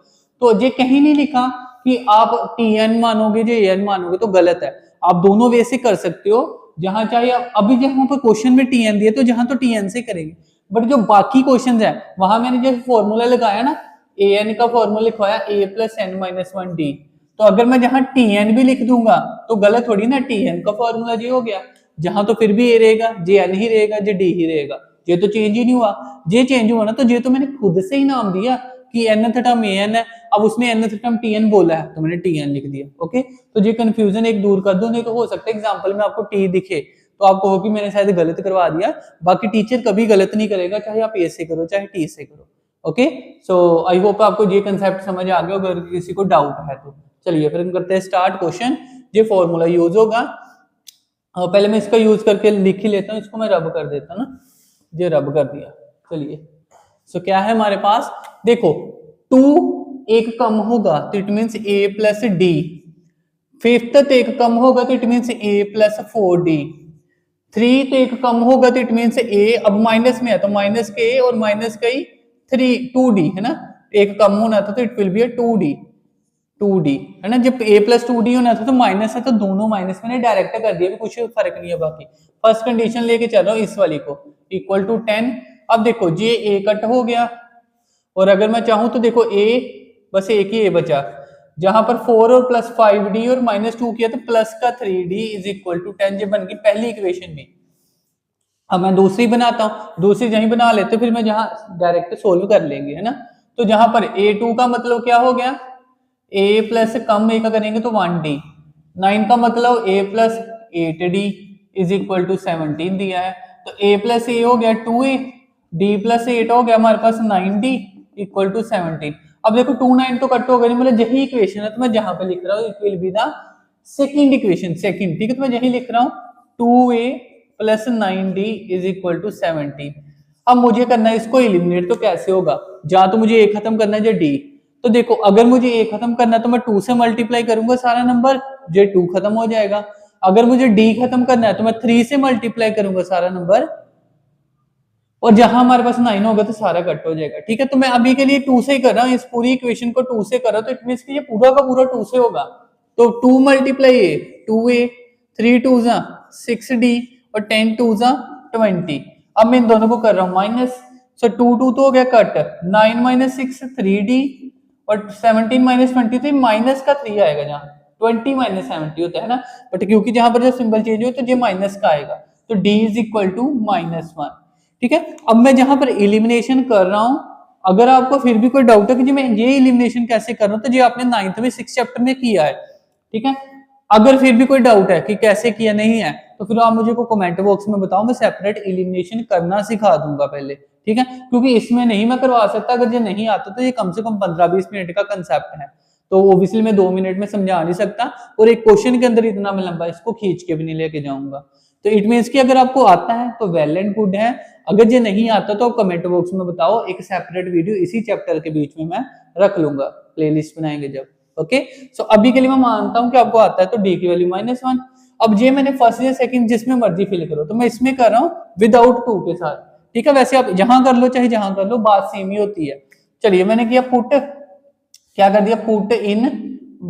तो ये कहीं नहीं लिखा कि आप टीएन मानोगे जो एन मानोगे, तो गलत है। आप दोनों वे से कर सकते हो, जहां चाहे आप, अभी जहां पर क्वेश्चन में टीएन दिया तो जहां तो टीएन से करेंगे, बट जो बाकी क्वेश्चन है वहां मैंने जो फॉर्मूला लगाया ना, ए एन का फॉर्मूला लिखवाया ए प्लस एन माइनस 1d, तो अगर मैं जहां टीएन भी लिख दूंगा तो गलत थोड़ी ना, टीएन का फॉर्मूला जी हो गया, जहां तो फिर भी ए रहेगा, जे एन ही रहेगा, जे डी ही रहेगा, ये तो चेंज ही नहीं हुआ। ये चेंज हुआ ना, तो ये तो मैंने खुद से ही नाम दिया कि nth टर्म एन है, अब उसने nth टर्म टीएन बोला है तो मैंने टीएन लिख दिया। ओके, तो ये कंफ्यूजन एक दूर कर दो, नहीं तो हो सकता है एग्जांपल में आपको टी दिखे तो आप कहो कि मैंने शायद गलत करवा दिया। बाकी टीचर कभी गलत नहीं करेगा, चाहे आप ए से करो चाहे टी से करो। ओके, सो आई होप आपको ये कंसेप्ट समझ आ गया, अगर किसी को डाउट है तो। चलिए फिर हम करते हैं स्टार्ट क्वेश्चन। ये फॉर्मूला यूज होगा, पहले मैं इसका यूज करके लिख ही लेता हूँ, इसको मैं रब कर देता हूँ ना, ये रब कर दिया। चलिए, सो क्या है हमारे पास, देखो 2 एक कम होगा तो it means a plus D, 5th एक कम होगा तो it means a plus 4d, 3 तो एक कम होगा तो इट मीन्स a, अब माइनस में है तो माइनस के a और माइनस का 2d है ना, एक कम होना था तो it will be a 2d है ना। जब a प्लस 2d होना था तो माइनस है, तो दोनों माइनस मैंने डायरेक्ट कर दिया, कुछ फर्क नहीं है। बाकी फर्स्ट कंडीशन लेके चलो इस वाली को, इक्वल टू 10। अब देखो ये a कट हो गया, और अगर मैं चाहूं तो देखो a, बस एक ही a बचा, जहां पर 4 और प्लस 5d और माइनस 2 किया तो प्लस का 3d इज इक्वल टू 10, ये बन गई पहली इक्वेशन में। अब मैं दूसरी बनाता हूं, दूसरी यहीं बना लेते फिर मैं जहां डायरेक्ट सोल्व कर लेंगे, है ना। तो जहां पर a2 का मतलब क्या हो गया, a प्लस कम a का करेंगे तो 1d, 9 का मतलब a plus 8d is equal to 17 दिया है, तो a प्लस a हो गया 2a, d प्लस 8 हो गया हमारे पास 9d इक्वल टू 17। अब देखो 2 9 तो कट हो गए, मतलब यही इक्वेशन है, तो मैं जहां पे लिख रहा हूँ it will be the second equation, second, ठीक है। तो मैं यही लिख रहा हूँ 2a plus 9d is equal to 17। अब मुझे करना है इसको एलिमिनेट, तो कैसे होगा, जहां तो मुझे a खत्म करना है जो d, तो देखो अगर मुझे a खत्म करना है तो मैं 2 से मल्टीप्लाई करूंगा सारा नंबर, जो 2 खत्म हो जाएगा। अगर मुझे d खत्म करना है तो मैं 3 से मल्टीप्लाई करूंगा सारा नंबर, और जहां हमारे पास 9 होगा तो सारा कट हो जाएगा। ठीक है, तो मैं अभी के लिए 2 से ही कर रहा हूँ, इस पूरी इक्वेशन को 2 से कर रहा हूँ, तो इट मींस कि ये पूरा का पूरा 2 से होगा। तो 2 मल्टीप्लाई ए 2a, 3 2 जा 6d और 10 2 जा 20। अब मैं इन दोनों को कर रहा हूँ माइनस, सो 2 2 तो हो गया कट, 9 माइनस 6 3d और 17 माइनस 23 माइनस का 3 आएगा, जहाँ 20 माइनस 70 होता है ना, बट क्योंकि जहां पर जो सिंबल चेंज हो तो ये माइनस का आएगा, तो d इज इक्वल टू -1। ठीक है, अब मैं जहां पर इलिमिनेशन कर रहा हूं, अगर आपको फिर भी कोई डाउट है कि जी मैं ये इलिमिनेशन कैसे कर रहा हूं, तो ये आपने 9th में 6th चैप्टर में किया है। ठीक है, अगर फिर भी कोई डाउट है कि कैसे किया नहीं है, तो फिर आप मुझे को कमेंट बॉक्स में बताओ, मैं सेपरेट इलिमिनेशन करना सिखा दूंगा पहले। ठीक है, क्योंकि इसमें नहीं मैं करवा सकता, अगर ये नहीं आता तो ये कम से कम 15-20 मिनट का कंसेप्ट है, तो ऑब्वियसली मैं 2 मिनट में समझा नहीं सकता, और एक क्वेश्चन के अंदर इतना मैं लंबा इसको खींच के भी नहीं लेके जाऊंगा। तो इट मीन्स कि अगर आपको आता है तो वेल एंड गुड है, अगर ये नहीं आता तो कमेंट बॉक्स में बताओ, एक सेपरेट वीडियो इसी चैप्टर के बीच में मैं रख लूंगा, प्लेलिस्ट बनाएंगे जब। ओके, सो अभी के लिए मैं मानता हूं कि आपको आता है, तो डी की वैल्यू -1। अब ये मैंने फर्स्ट या सेकंड जिसमें मर्जी फिल करो, तो मैं इसमें कर रहा हूँ विदाउट 2 के साथ। ठीक है, वैसे आप जहां कर लो चाहे जहां कर लो, बात सेम ही होती है। चलिए मैंने किया पुट, क्या कर दिया, पुट इन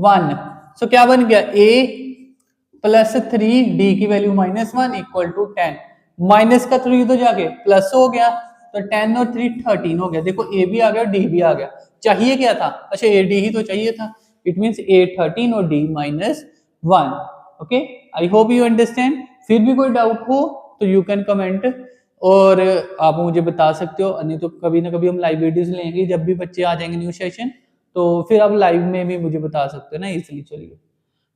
1, सो क्या बन गया, a प्लस 3 डी की वैल्यू -1 इक्वल टू 10, माइनस का 3 तो जाके प्लस हो गया, तो 10 और 3 13 हो गया। देखो ए भी आ गया डी भी आ गया, चाहिए क्या था, अच्छा ए डी ही तो चाहिए था, इट मींस ए 13 और D -1। Okay, I hope you understand. फिर भी कोई डाउट हो तो यू कैन कमेंट, और आप मुझे बता सकते हो, नहीं तो कभी ना कभी हम लाइव वीडियोस लेंगे जब भी बच्चे आ जाएंगे न्यू सेशन, तो फिर आप लाइव में भी मुझे बता सकते हो ना इजीली। चलिए,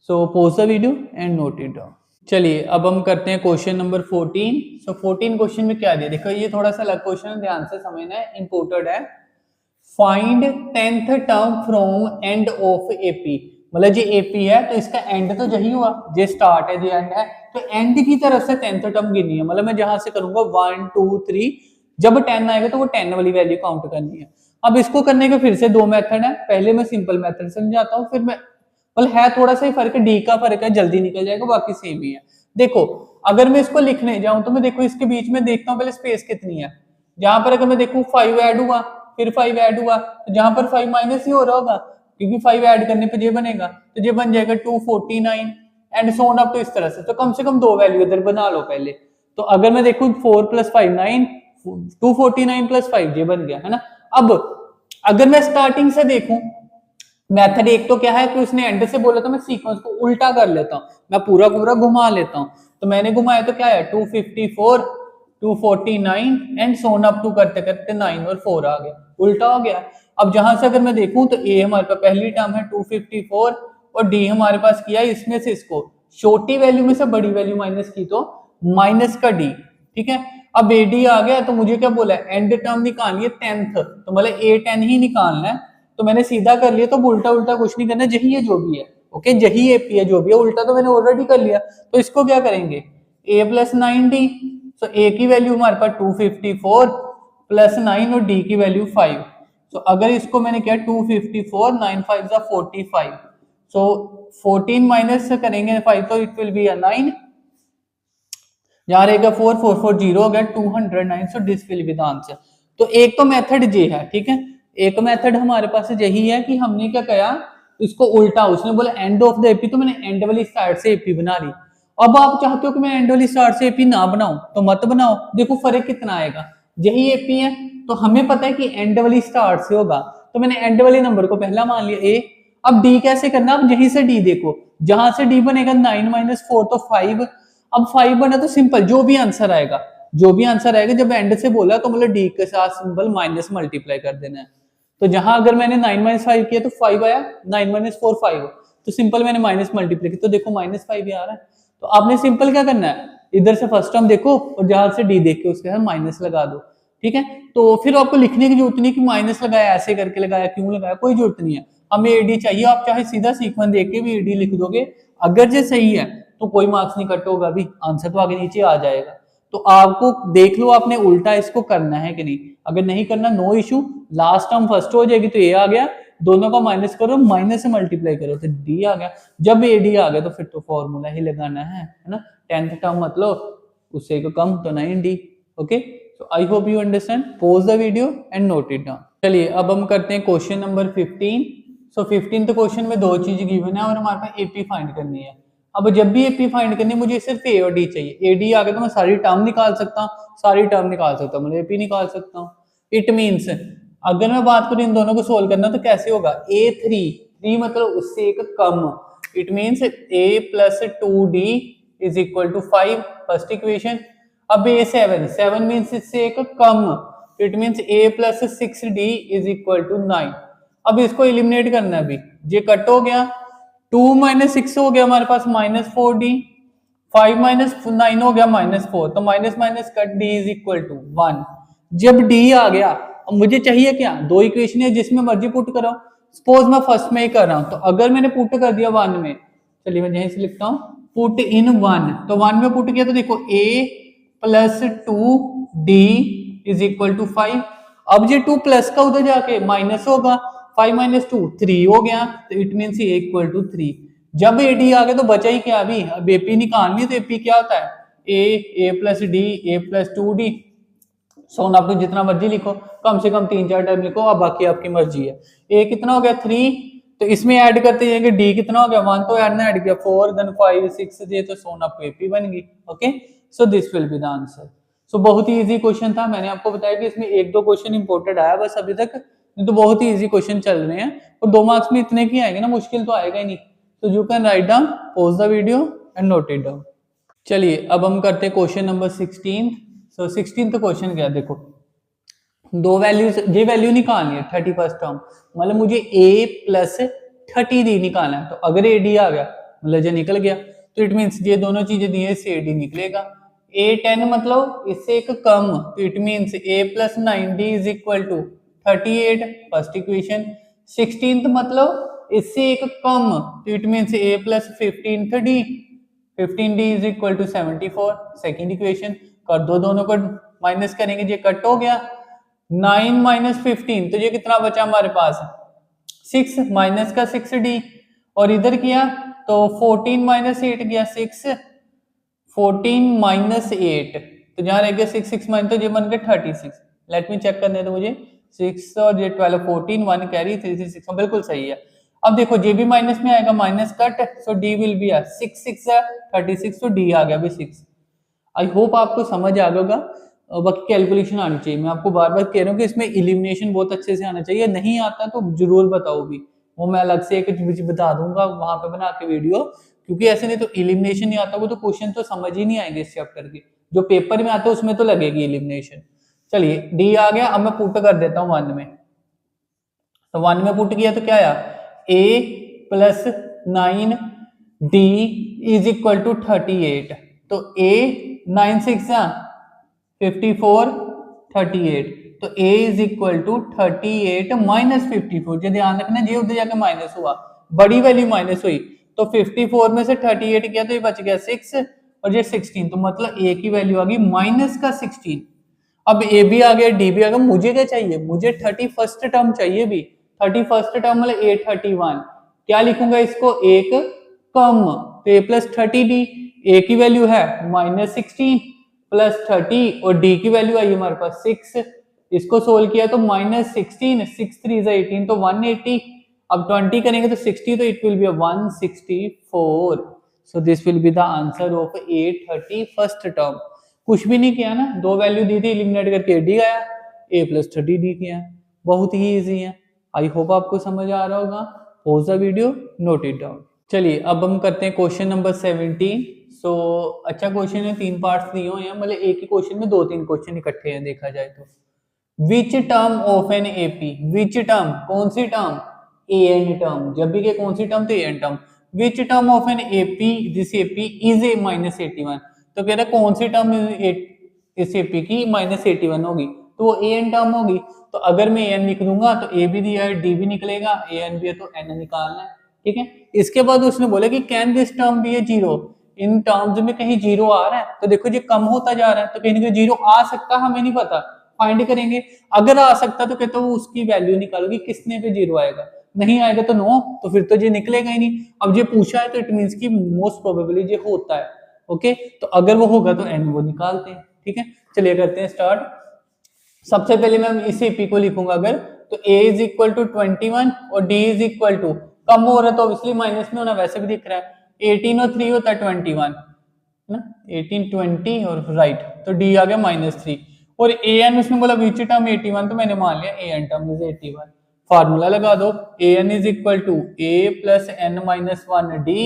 सो pause the video and note it down. चलिए अब हम करते हैं क्वेश्चन नंबर 14। सो 14 क्वेश्चन में क्या दिया, देखो ये थोड़ा सा अलग क्वेश्चन है, ध्यान से समझना है, इंपोर्टेड है। Find 10th term from end of AP, मतलब ये एपी है तो इसका एंड तो यही हुआ, ये स्टार्ट है ये एंड है, तो एंड की तरफ से 10th टर्म गिननी है, मतलब मैं जहां से करूंगा 1 2 3, जब 10 आएगा तो वो 10 वाली वैल्यू काउंट करनी है। अब इसको करने के फिर से 2 मेथड है, पहले मैं सिंपल मेथड समझाता हूँ, फिर मैं, मतलब है थोड़ा सा ही फर्क है, डी का फर्क है, जल्दी निकल जाएगा, बाकी सेम ही है। देखो अगर मैं इसको लिखने जाऊं तो मैं देखो इसके बीच में देखता हूँ पहले स्पेस कितनी है, जहां पर अगर मैं देखूं 5 ऐड हुआ, फिर 5 ऐड हुआ, तो जहां पर 5 माइनस ही हो रहा होगा, क्योंकि 5 ऐड करने पे ये बनेगा, तो ये बन जाएगा 249 एंड सो ऑन अप, तो इस तरह से, तो कम 2 वैल्यू इधर बना लो पहले। तो अगर मैं देखूं 4 + 5 9, 249 + 5 ये बन गया है ना। अब अगर मैं स्टार्टिंग से देखूं, मेथड एक तो क्या है कि उसने एंड से बोला, तो मैं सीक्वेंस को उल्टा कर लेता हूं, मैं पूरा पूरा घुमा लेता हूं, तो मैंने घुमाया तो क्या है 254 249 एंड सोन अप टू करते करते 9 और 4 आ गया, उल्टा हो गया। अब जहां से अगर मैं देखूं तो ए हमारे पास पहली टर्म है 254, और डी हमारे पास किया इसमें से इसको छोटी वैल्यू में से बड़ी वैल्यू माइनस की, तो माइनस का डी। ठीक है, अब ए डी आ गया, तो मुझे क्या बोला है, एंड टर्म निकालनी है 10th, तो मतलब ए 10 ही निकालना है, तो मैंने सीधा कर लिया, तो उल्टा उल्टा कुछ नहीं करना, यही है जो भी है। ओके, यही एपी है जो भी है, उल्टा तो मैंने ऑलरेडी कर लिया, तो इसको क्या करेंगे, a + 9d, सो a की वैल्यू हमारे पास 254 + 9 और d की वैल्यू 5, सो अगर इसको मैंने किया 254 9 5 जा 45, सो 14 माइनस से करेंगे 5 तो इट विल बी अ 9, यहाँ रहेगा 4 4 4 0 हो गया 209, सो this will be the answer. तो एक तो मेथड ये है, ठीक है, एक मेथड हमारे पास यही है कि हमने क्या किया, इसको उल्टा, उसने बोला एंड ऑफ द एपी, तो मैंने एंड वाली साइड से एपी बना ली। अब आप चाहते हो कि मैं एंड वाली साइड से एपी ना बनाऊं, तो मत बनाओ, देखो फर्क कितना आएगा, यही एपी है, तो हमें पता है कि एंड वाली स्टार्ट से होगा, तो मैंने एंड वाले नंबर को पहला मान लिया ए। अब डी कैसे करना, अब यहीं से डी देखो, जहां से डी बनेगा 9 - 4 तो 5, अब 5 बना तो सिंपल जो भी आंसर आएगा, जो भी आंसर आएगा, जब एंड से बोला तो मतलब डी के साथ सिंपल माइनस मल्टीप्लाई कर देना है। तो जहां अगर मैंने 9 - 5 किया तो 5 आया, 9 - 4 5, तो सिंपल मैंने माइनस मल्टीप्लाई किया, तो देखो -5 ही आ रहा है। तो आपने सिंपल क्या करना है, इधर से फर्स्ट टर्म देखो और जहां से डी देख के उसके साथ माइनस लगा दो। ठीक है, तो फिर आपको लिखने की जरूरत नहीं कि माइनस लगाया, ऐसे करके लगाया, क्यों लगाया, कोई जरूरत नहीं है, हमें एडी चाहिए, आप चाहे सीधा सीक्वेंस देख के भी एडी लिख दोगे, अगर ये सही है तो कोई मार्क्स नहीं कट होगा, भी आंसर तो आगे नीचे आ जाएगा। तो आपको देख लो आपने उल्टा इसको करना है कि नहीं, अगर नहीं करना no issue, last term first हो जाएगी तो ए आ गया, दोनों का माइनस करो, माइनस से मल्टीप्लाई करो तो डी आ गया, जब ए डी आ गया तो फिर तो फॉर्मूला ही लगाना है ना, 10th टर्म मतलब उससे को कम तो 9d। ओके, तो आई hope you understand, pause the video and note it down. चलिए अब हम करते हैं क्वेश्चन नंबर 15। सो 15th क्वेश्चन में दो चीज गिवन है और हमारे पास एपी फाइंड करनी है। अब जब भी एपी फाइंड करनी है मुझे सिर्फ ए और डी चाहिए। ए डी आ गया तो मैं सारी टर्म निकाल सकता हूँ, सारी टर्म निकाल सकता हूँ, मतलब एपी निकाल सकता हूँ। इट मीन्स अगर मैं बात करूँ इन दोनों को सोल्व करना तो कैसे होगा, A3 मतलब उससे एक कम, it means A + 2D is equal to 5, first equation. अब A7 मीन्स इससे एक कम, it means A + 6D is equal to 9। अब इसको एलिमिनेट करना है, अभी ये कट हो गया, 2 - 6 हो गया हमारे पास -4D, 5 - 9 हो गया -4, तो minus minus cut D is equal to 1। जब D आ गया, अब मुझे चाहिए क्या, दो इक्वेशन है जिसमें मर्जी पुट करो। सपोज मैं फर्स्ट में ही कर रहा हूं, तो अगर मैंने पुट कर दिया 1 में, चलिए मैं यहीं से लिखता हूं पुट इन 1, तो 1 में पुट किया तो देखो A + 2D is equal to 5। अब ये 2 प्लस का उधर जाके माइनस होगा, 5 - 2 3 हो गया, तो इट मीन A = 3। जब AD आ गया तो बचा ही क्या, अभी अब AP निकालनी है, तो AP क्या होता है A + D A + 2D। सोन आप जितना मर्जी लिखो, कम से कम 3-4 टर्म लिखो, अब बाकी आपकी मर्जी है। A कितना हो गया 3, तो इसमें ऐड करते जाएंगे, D कितना हो गया 1, तो ऐड किया 4, देन 5 6 दे, तो सोन आपको AP बन गई। Okay, so this will be the answer. So बहुत ही इजी क्वेश्चन था, मैंने आपको बताया कि इसमें 1-2 क्वेश्चन इंपोर्टेड आया बस अभी तक, तो बहुत ही इजी क्वेश्चन चल रहे हैं, और 2 मार्क्स में इतने की आएंगे ना, मुश्किल तो आएगा ही नहीं। तो you can write down, pause the video and note it down. चलिए अब हम करते हैं क्वेश्चन नंबर 16। सो 16th क्वेश्चन क्या है, देखो दो वैल्यूज, ये वैल्यू निकालनी है 31st टर्म, मतलब मुझे A + 30D निकालना है। तो अगर AD आ गया मतलब ये निकल गया, तो इट मीन्स ये दोनों चीजें दी है, इससे AD निकलेगा। A10 मतलब इससे एक कम, तो it means A + 9D is equal to 38, first equation. 16th मतलब इससे एक कम, तो it means A + 15D 15D is equal to 74, second equation. कर दो, दोनों को माइनस करेंगे, ये कट हो गया, 9 - 15, तो ये कितना बचा हमारे पास 6, माइनस का 6D, और इधर किया तो 14 - 8 गया 6, 14 - 8, तो जहां रह गया 6 6 माइनस, तो ये बन गया 36। लेट मी चेक करने दो मुझे, 6 और ये 12, 14 1 कैरी 3 3 6, बिल्कुल सही है। अब देखो जे भी माइनस में आएगा, minus cut, so D will B 6 6 36, तो डी आ गया भी 6। आई होप आपको समझ आ गया होगा, बाकी कैलकुलेशन आनी चाहिए। मैं आपको बार बार कह रहा हूँ कि इसमें इलिमिनेशन बहुत अच्छे से आना चाहिए, नहीं आता तो जरूर बताओ भी, वो मैं अलग से एक बता दूंगा वहां पे बना के वीडियो, क्योंकि ऐसे नहीं तो इलिमिनेशन नहीं आता वो तो क्वेश्चन तो समझ ही नहीं आएंगे इस चैप्टर के, जो पेपर में आता है उसमें तो लगेगी इलिमिनेशन। चलिए डी आ गया, अब मैं पुट कर देता हूँ 1 में, तो 1 में पुट किया तो क्या आया, A + 9D is equal to 38, तो A 9 6 54 38, तो A इज इक्वल टू 38 - 54, जो ध्यान रखना ये उधर जाके माइनस हुआ, बड़ी वैल्यू माइनस हुई, तो 54 में से 38 किया तो ये बच गया 6, और ये 16, तो मतलब A की वैल्यू आ गई -16। अब A भी आ गया, D भी आ गया, मुझे क्या चाहिए, मुझे 31st टर्म चाहिए भी, 31st टर्म मतलब A31, क्या लिखूंगा इसको, एक कम, तो A + 30D, A की वैल्यू है -16 + 30, और D की वैल्यू आई हमारे पास 6, इसको सोल्व किया तो -16 6 3 18, तो 180, अब 20 करेंगे तो 60, तो it will B 164। So this will be the answer of A31st term. कुछ भी नहीं किया ना, दो वैल्यू दी थी, एलिमिनेट करके डी आया, A + 30D किया, बहुत ही इजी है। आई होप आपको समझ आ रहा होगा, pause the video, note it down. चलिए अब हम करते हैं क्वेश्चन नंबर 17। सो अच्छा क्वेश्चन है, 3 पार्ट्स दिए हुए हैं, मतलब एक ही क्वेश्चन में 2-3 क्वेश्चन इकट्ठे हैं देखा जाए तो। Which term of N AP, which term, कौन सी टर्म, एन टर्म, जब भी के कौन सी टर्म, तो N term. Which term of N AP, this AP is a -81, तो कह रहा है कौन सी टर्म इस एपी की -81 होगी, तो वो एन टर्म होगी। तो अगर मैं एन लिख दूंगा तो ए भी दिया है, डी भी निकलेगा, ए एन भी है, तो एन निकालना है, ठीक है। इसके बाद उसने बोला कि can this term be a 0, इन टर्म्स में कहीं 0 आ रहा है, तो देखो ये कम होता जा रहा है, तो कहीं ना कहीं 0 आ सकता, हमें नहीं पता, फाइंड करेंगे। अगर आ सकता तो कहते हो उसकी वैल्यू निकालोगी, किसने पे 0 आएगा, नहीं आएगा तो नो, तो फिर तो ये निकलेगा ही नहीं। अब ये पूछा है तो इट मींस की मोस्ट प्रोबेबली ये होता है, ओके। तो अगर वो होगा तो एन वो निकालते हैं, ठीक है। चलिए करते हैं स्टार्ट। सबसे पहले मैं इस एपी को लिखूंगा अगर, तो a इज इक्वल टू 21 और d इज इक्वल टू, कम हो रहा है तो ऑब्वियसली माइनस में होना, वैसे भी दिख रहा है 18 और 3 होता है 21 है ना, 18 20 और राइट, तो d आ गया -3 और an उसने बोला विच टर्म 81, तो मैंने मान लिया an टर्म इज 81। फार्मूला लगा दो, an is equal to a plus n minus 1 d,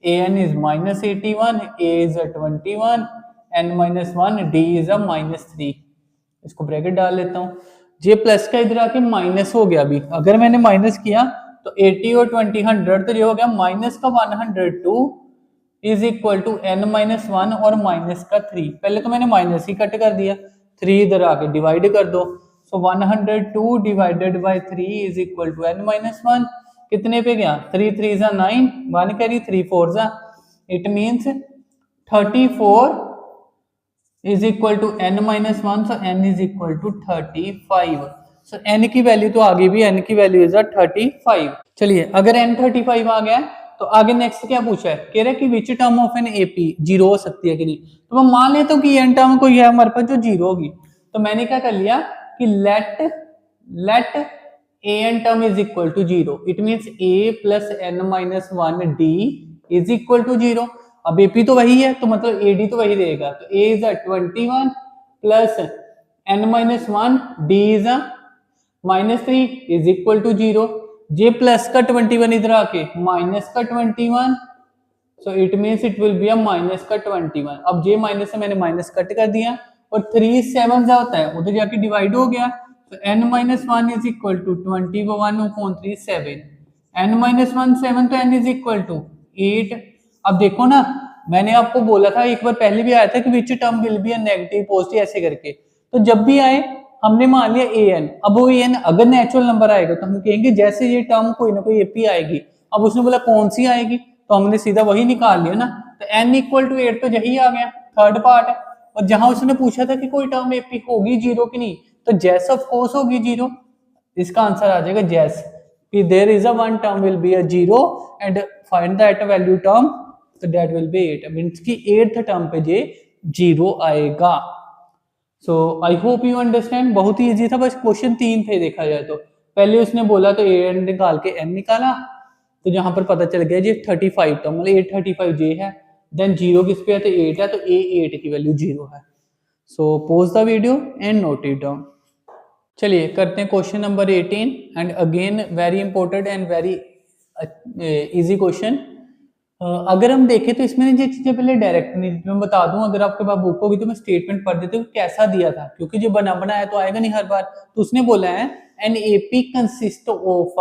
an is -81, a is 21, n minus 1, d is a -3। इसको ब्रैकेट डाल लेता हूँ, जे प्लस का इधर आके माइनस हो गया। अभी अगर मैंने माइनस किया तो 80 और 20 100, तो ये हो गया माइनस का 102 is equal to n minus 1 और माइनस का 3। पहले तो मैंने माइनस ही कट कर दिया, 3 इधर आके डिवाइड कर दो, so 102 divided by 3 is equal to n minus 1, कितने पे गया 3 3 जा 9, 1 कैरी 3 4 जा, it means 34 is equal to n minus 1, so n is equal to 35। so n की वैल्यू तो आगे भी n की वैल्यू इज 35। चलिए अगर n 35 आ गया तो आगे नेक्स्ट क्या पूछा है, कह रहा है कि विच term of an AP zero हो सकती है कि नहीं। तो मैं मान लेता हूँ कि n टर्म कोई है हमारे पास जो जीरो होगी, तो मैंने क्या कर लिया कि let an term is equal to zero, it means a plus n minus 1 d is equal to zero. अब एपी तो वही है तो मतलब एडी तो वही रहेगा, तो a is 21 plus n minus 1 d is -3 is equal to zero. जे प्लस का 21 इधर आके माइनस का 21, so it means it will be a minus का 21। अब जे माइनस से मैंने माइनस कट कर दिया और 3 7 जा होता है उधर जाके डिवाइड हो गया, तो n minus 1 is equal to 21/3 7, n minus 1 7, तो n इज इक्वल टू 8। अब देखो ना, मैंने आपको बोला था एक बार पहले भी आया था कि which term will be a negative positive ऐसे करके, तो जब भी आए हमने मान लिया an। अब वो an अगर नेचुरल नंबर आएगा तो हम कहेंगे जैसे ये टर्म कोई ना कोई एपी आएगी, अब उसने बोला कौन सी आएगी तो हमने सीधा वही निकाल लिया ना, तो n इक्वल टू 8 तो यही आ गया थर्ड पार्ट है। और जहां उसने पूछा था कि कोई टर्म एपी होगी जीरो की नहीं, तो जैस ऑफ कोर्स होगी जीरो, इसका आंसर आ जाएगा जैस कि there is a one term will be a zero and find that value term, तो दैट विल बी 8, मींस कि 8th टर्म पे जे जीरो आएगा। So I hope you understand, बहुत ही इजी था, बस क्वेश्चन 3 थे देखा जाए तो। पहले उसने बोला तो ए निकाल के n निकाला, तो जहां पर पता चल गया जी 35 तो मतलब 835 जे है, देन जीरो किस पे है तो 8 है, तो a 8 की वैल्यू जीरो है। सो pause the video and note it down. चलिए करते हैं question number 18 and again very important and very easy question. अगर हम देखें तो इसमें जो चीजें पहले डायरेक्ट नहीं, मैं बता दूं अगर आपके पास बुक होगी तो मैं स्टेटमेंट पढ़ देती हूँ कैसा दिया था, क्योंकि जो बना बनाया तो आएगा नहीं हर बार। तो उसने बोला है an AP consist of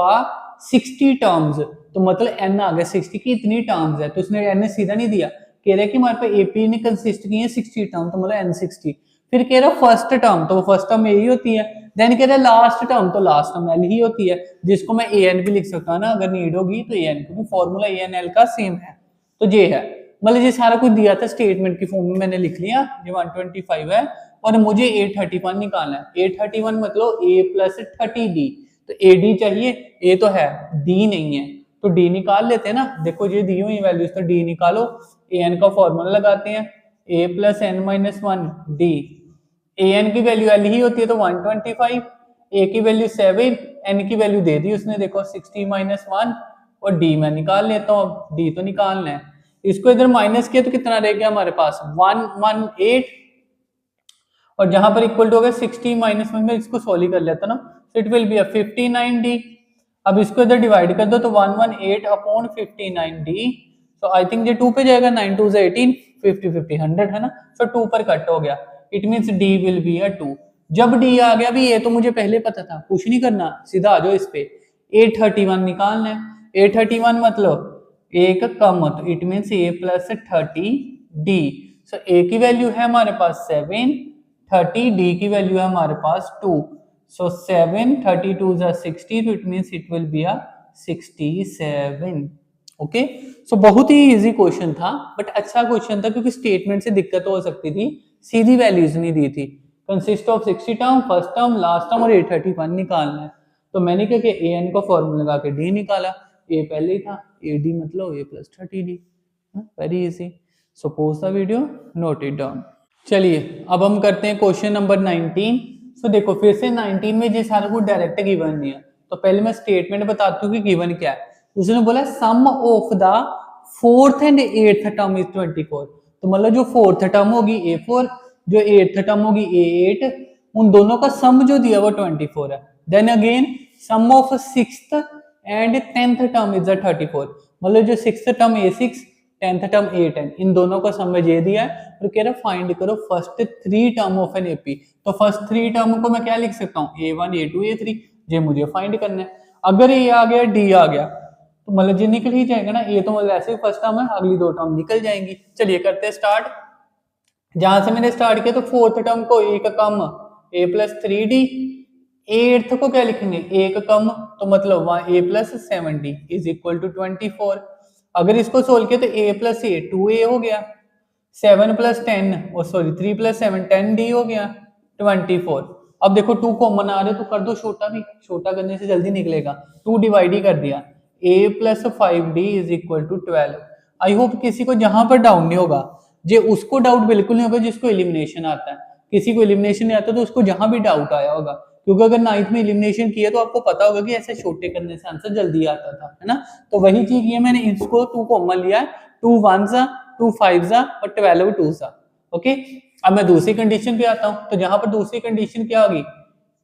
60 terms, तो मतलब एन आ गया 60 की इतनी टर्म्स है, तो उसने एन सीधा नहीं दिया, कह रहा है कि हमारे पास एपी ने कंसिस्ट की है 60 टर्म, तो मतलब एन 60। फिर कह रहा फर्स्ट टर्म, तो फर्स्ट टर्म यही होती है, देन कह रहा है लास्ट टर्म, तो लास्ट टर्म एल ही होती है, जिसको मैं ए एन भी लिख सकता हूँ ना अगर नीड होगी तो ए एन, क्योंकि फॉर्मूला ए एन एल का सेम है। तो ये है, मतलब ये सारा कुछ दिया था स्टेटमेंट की फॉर्म में मैंने लिख लिया, ये 125 है और मुझे 831 निकालना है। 831 मतलब a प्लस 30d, तो ad चाहिए, a तो है d नहीं है, तो d निकाल लेते हैं ना। देखो ये दी हुई वैल्यूज, तो d निकालो, an का फॉर्मूला लगाते हैं a plus n minus 1 d, an की वैल्यू l ही होती है तो 125, a की वैल्यू 7, n की वैल्यू दे दी उसने देखो 60 माइनस 1, और d मैं निकाल लेता हूँ, अब d तो निकालना है, इसको इधर माइनस किया तो कितना रह गया हमारे पास 118, और जहां पर इक्वल टू हो गया 60 माइनस में इसको सोल्व कर लेता ना, तो it will be a 59d। अब इसको इधर डिवाइड कर दो तो 118 अपॉन 59d, तो आई थिंक ये 2 पे जाएगा, 9 2 18, 50 50 100 है ना, सो 2 पर कट हो गया, it means d will be अ 2। जब d आ गया भी, ये तो मुझे पहले पता था, कुछ नहीं करना, सीधा आ जाओ इस पे, 831 निकालना है। 831 मतलब एक कम, तो it means a plus 30d, so a की वैल्यू है हमारे पास 7, 30d की वैल्यू है हमारे पास 2, सो 7 32 is 60, तो it means it will be a 67। Okay, so बहुत ही इजी क्वेश्चन था, बट अच्छा क्वेश्चन था क्योंकि स्टेटमेंट से दिक्कत हो सकती थी, सीधी वैल्यूज नहीं दी थी। Consist of 60 term, first term, last term और 831 निकालना है, तो मैंने क्या किया ए एन का फॉर्मूला लगा के डी निकाला, ए पहले ही था, ए डी मतलब A plus 30d, very easy. So pause the video, note it down. चलिए अब हम करते हैं क्वेश्चन नंबर 19 सो देखो फिर से 19 में ये सारा कुछ डायरेक्ट गिवन नहीं है, तो पहले मैं स्टेटमेंट बताती हूँ कि गिवन क्या है। उसने बोला sum of the fourth and eighth term is 24। तो मतलब जो फोर्थ टर्म होगी A4, जो एट्थ टर्म होगी A8, उन दोनों का सम जो दिया वो 24 है। Then again sum of sixth and tenth term is 34। मतलब जो sixth term A6, tenth term A10, इन दोनों का सम में ये दिया है और कह रहा फाइंड करो first 3 term of an AP। तो फर्स्ट 3 टर्म को मैं क्या लिख सकता हूँ, A1 A2 A3, ये मुझे फाइंड करना है। अगर A आ गया D आ गया तो मतलब ये निकल ही जाएगा ना, A तो मतलब ऐसे ही फर्स्ट टर्म है, अगली 2 टर्म निकल जाएंगी। चलिए करते हैं स्टार्ट। जहां से मैंने स्टार्ट किया तो फोर्थ टर्म को एक कम A प्लस 3D, एट्थ को क्या लिखेंगे एक कम, तो मतलब A plus 7D is equal to 24। अगर इसको सोल्व किया तो A प्लस A 2A हो गया, 7 प्लस 10 और सॉरी 3 प्लस 7 10D हो गया 24। अब देखो 2 कॉमन आ रहे तो कर दो छोटा भी, छोटा करने से जल्दी निकलेगा। 2 डिवाइड ही कर दिया, A plus 5D is equal to 12। I hope किसी को जहां पर डाउट नहीं होगा, जे उसको डाउट बिल्कुल नहीं होगा जिसको एलिमिनेशन आता है। किसी को एलिमिनेशन नहीं आता तो उसको जहां भी डाउट आया होगा, क्योंकि अगर नाइन्थ में एलिमिनेशन किया तो आपको पता होगा कि ऐसे छोटे करने से आंसर जल्दी आता था, है ना। तो वही चीज ये मैंने इसको 2 कॉमन लिया है, 2 1s 2 5s और 12 2s। ओके, अब मैं दूसरी कंडीशन पे आता हूं। तो जहां पर दूसरी कंडीशन क्या होगी,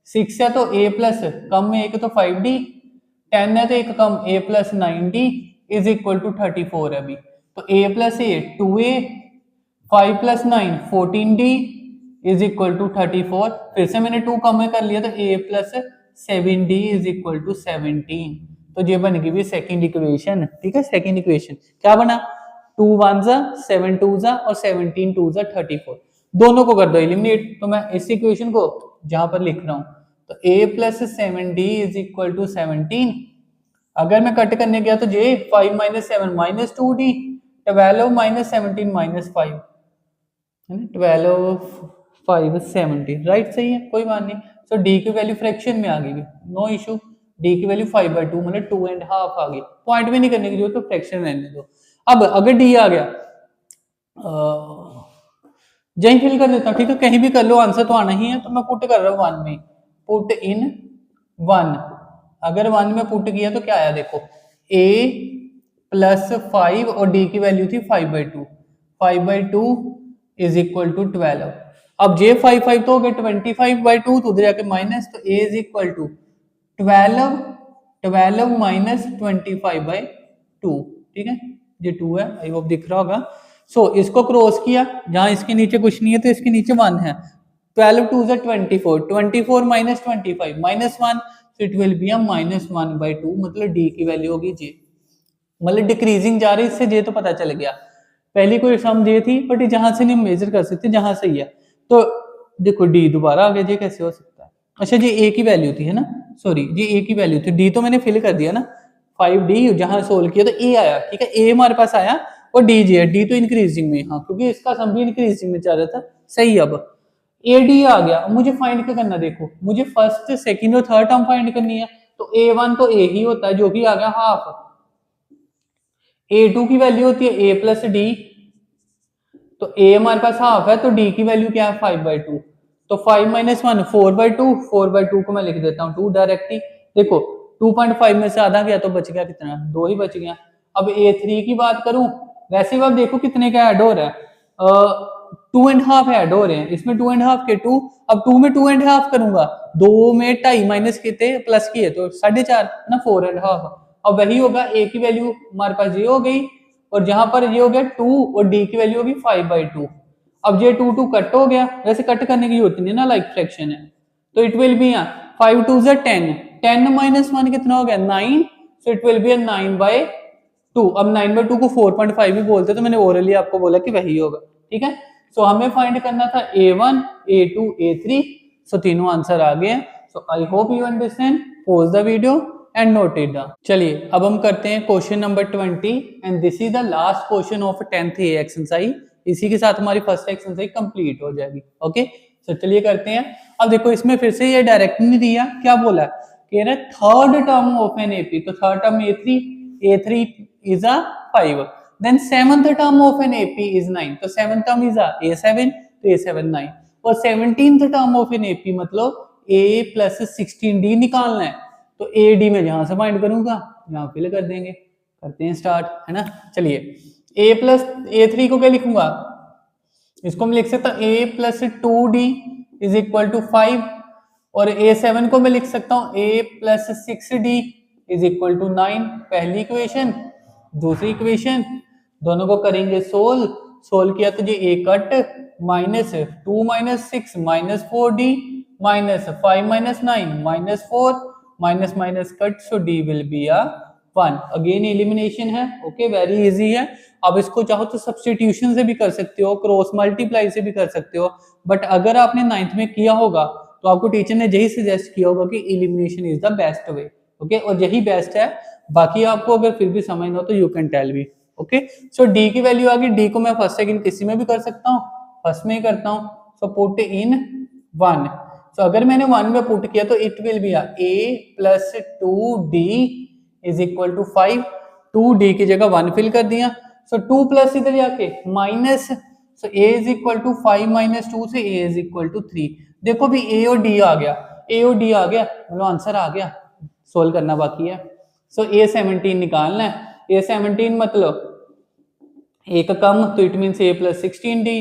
6 है तो A प्लस कम में एक तो 5D, 10 है तो एक कम A plus 9D is equal to 34 है अभी। तो A plus A 2A, 5 plus 9 14D is equal to 34। फिर से मैंने 2 कम कर लिया तो A plus 7D is equal to 17। तो ये बन गई सेकंड इक्वेशन। ठीक है, सेकंड इक्वेशन क्या बना, 2 1s 7 2s और 17 2s 34। दोनों को कर दो एलिमिनेट। तो मैं इस इक्वेशन को जहां पर लिख रहा हूं तो A plus 7D is equal to 17। अगर मैं कट करने गया तो जे 5 minus 7 minus 2D, 12 minus 17 minus 5, 12 5 70, right, सही है, कोई बात नहीं। सो डी की वैल्यू फ्रैक्शन में आ गई, नो इशू। डी की वैल्यू 5/2 मतलब 2.5 आ गई। पॉइंट में नहीं करने की जरूरत, तो फ्रैक्शन रहने दो। अब अगर डी आ गया, जहीं फिल कर देता हूँ, ठीक है, कहीं भी कर लो, आंसर तो आना ही है। तो मैं पुट कर रहा हूँ 1 में, पुट इन 1। अगर 1 में पुट किया तो क्या आया देखो, A प्लस 5 और D की वैल्यू थी 5/2, 5/2 इज इक्वल टू 12। अब J 5 5 तो हो गया 25/2, तो उधर जाके माइनस, तो A is equal to 12 minus 25/2। ठीक है, ये 2 है, आई होप दिख रहा होगा। सो इसको क्रॉस किया, जहां इसके नीचे कुछ नहीं है तो इसके नीचे 1 है, 12 2s 24, 24 minus 25 minus 1, so it will be a -1/2। मतलब D की वैल्यू होगी J, मतलब डिक्रीजिंग जा रही है, इससे J तो पता चल गया। पहली कोई सम J थी, बट जहां से नहीं मेजर कर सकते, जहां सही है। तो देखो D दोबारा आ गया, J कैसे हो सकता है। अच्छा, ये A की वैल्यू थी, है ना, सॉरी ये A की वैल्यू थी, D तो मैंने फिल कर दिया ना, 5D जहां सोल्व किया तो A आया, ठीक है, A हमारे पास आया और D J है, D तो इंक्रीजिंग में, हाँ, क्योंकि इसका सम भी इंक्रीजिंग में चल रहा था, सही। अब AD आ गया, मुझे फाइंड क्या करना, देखो मुझे फर्स्ट सेकंड और थर्ड टर्म फाइंड करनी है। तो A1 तो A ही होता है, जो भी आ गया हाफ। A2 की वैल्यू होती है A प्लस D, तो A हमारे पास हाफ है, तो D की वैल्यू क्या है 5/2। तो 5 माइनस 1 4/2, 4/2 को मैं लिख देता हूँ 2 डायरेक्टली। देखो 2.5 में से आधा गया तो बच गया कितना, 2 ही बच गया। अब A3 की बात करूं, वैसे ही आप देखो कितने का ऐड हो रहा है, 2.5 ऐड हो रहे हैं इसमें, 2.5 के 2। अब 2 में 2.5 करूंगा, 2 में 2.5 माइनस किए प्लस किए तो 4.5 ना, 4.5। अब वही होगा, A की वैल्यू हमारे पास ये हो गई, और जहां पर ये हो गया 2 और D की वैल्यू होगी 5/2। अब ये 2 2 कट हो गया, वैसे कट करने की जरूरत नहीं ना, लाइक फ्रैक्शन है, तो it will B 5 2s 10, 10 minus 1 कितना हो गया 9, सो इट विल बी 9/2। अब 9/2 को 4.5 भी बोलते, तो मैंने ओरली आपको बोला कि वही होगा, ठीक है। सो हमें फाइंड करना था A1 A2 A3, सो तीनों आंसर आ गए। So I hope you understand, pause the video and note it down. चलिए अब हम करते हैं question number 20, and this is the last question of 10th A exercise. इसी के साथ हमारी फर्स्ट एक्सरसाइज कंप्लीट हो जाएगी। ओके, तो चलिए करते हैं। अब देखो इसमें फिर से ये डायरेक्ट नहीं दिया, क्या बोला, कह रहे third term of an AP, तो third term A3 is a 5, then seventh term of an AP is 9, तो सेवंथ टर्म इज A7, तो A7 9, और 17th term of an AP मतलब a प्लस 16d निकालना है, तो ए डी में जहां से फाइंड करूंगा यहाँ फिल कर देंगे। करते हैं स्टार्ट, है ना। चलिए a प्लस a3 को क्या लिखूंगा, इसको मैं लिख सकता हूँ a plus 2d is equal to 5, और a7 को मैं लिख सकता हूँ a plus 6d is equal to 9। पहली इक्वेशन, दूसरी इक्वेशन, दोनों को करेंगे सोल्व किया तो ये a cut minus 2 minus 6 minus 4d minus 5 minus 9 minus 4 minus minus cut, so d will be a 1। Again elimination है, ओके, वेरी इजी है। अब इसको चाहो तो सब्स्टिट्यूशन से भी कर सकते हो, क्रॉस मल्टीप्लाई से भी कर सकते हो, बट अगर आपने 9th में किया होगा तो आपको टीचर ने यही सजेस्ट किया होगा कि elimination is the best way, okay, और यही बेस्ट है। बाकी आपको अगर फिर भी समझ ना हो तो you can tell me, okay. So D की वैल्यू आ गई, डी को मैं फर्स्ट सेकंड किसी में भी कर सकता हूँ, फर्स्ट में ही करता हूँ। सो पुट इन 1, सो अगर मैंने 1 में पुट किया तो it will be a plus 2d is equal to 5, 2d की जगह 1 फिल कर दिया। सो 2 प्लस इधर जाके minus, so a is equal to 5 minus 2 से a इज इक्वल टू 3। देखो भी a और d आ गया, a और d आ गया, मतलब आंसर आ गया, सोल्व करना बाकी है। सो a17 निकालना है, a17 मतलब एक कम तो it means a plus 16d,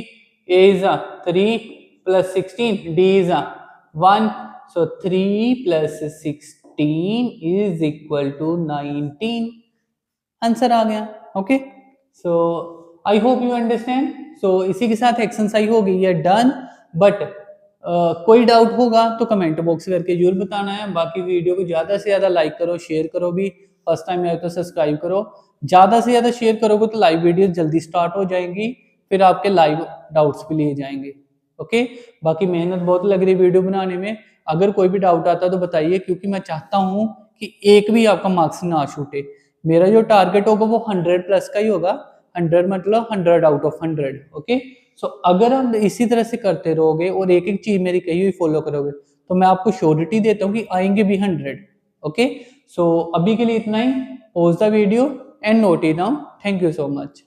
a is 3 plus 16, d is 1, so 3 plus 16 is equal to 19। Answer आ गया, okay. So I hope you understand. So इसी के साथ एक्सरसाइज हो गई है डन, बट कोई डाउट होगा तो कमेंट बॉक्स करके जरूर बताना है। बाकी वीडियो को ज्यादा से ज्यादा लाइक करो, शेयर करो, भी फर्स्ट टाइम आए तो सब्सक्राइब करो। ज्यादा से ज्यादा शेयर करोगे तो लाइव वीडियो जल्दी स्टार्ट हो जाएंगी, फिर आपके लाइव डाउट्स भी लिए जाएंगे, ओके। बाकी मेहनत बहुत लग रही वीडियो बनाने में, अगर कोई भी डाउट आता है तो बताइए, क्योंकि मैं चाहता हूँ कि एक भी आपका मार्क्स ना छूटे। मेरा जो टारगेट होगा वो 100 प्लस का ही होगा, 100 मतलब 100 आउट ऑफ 100, ओके। सो अगर हम इसी तरह से करते रहोगे और एक एक चीज मेरी कही हुई फॉलो करोगे तो मैं आपको श्योरिटी देता हूँ कि आएंगे भी 100, ओके। सो अभी के लिए इतना ही, pause the video and note it down. Thank you so much.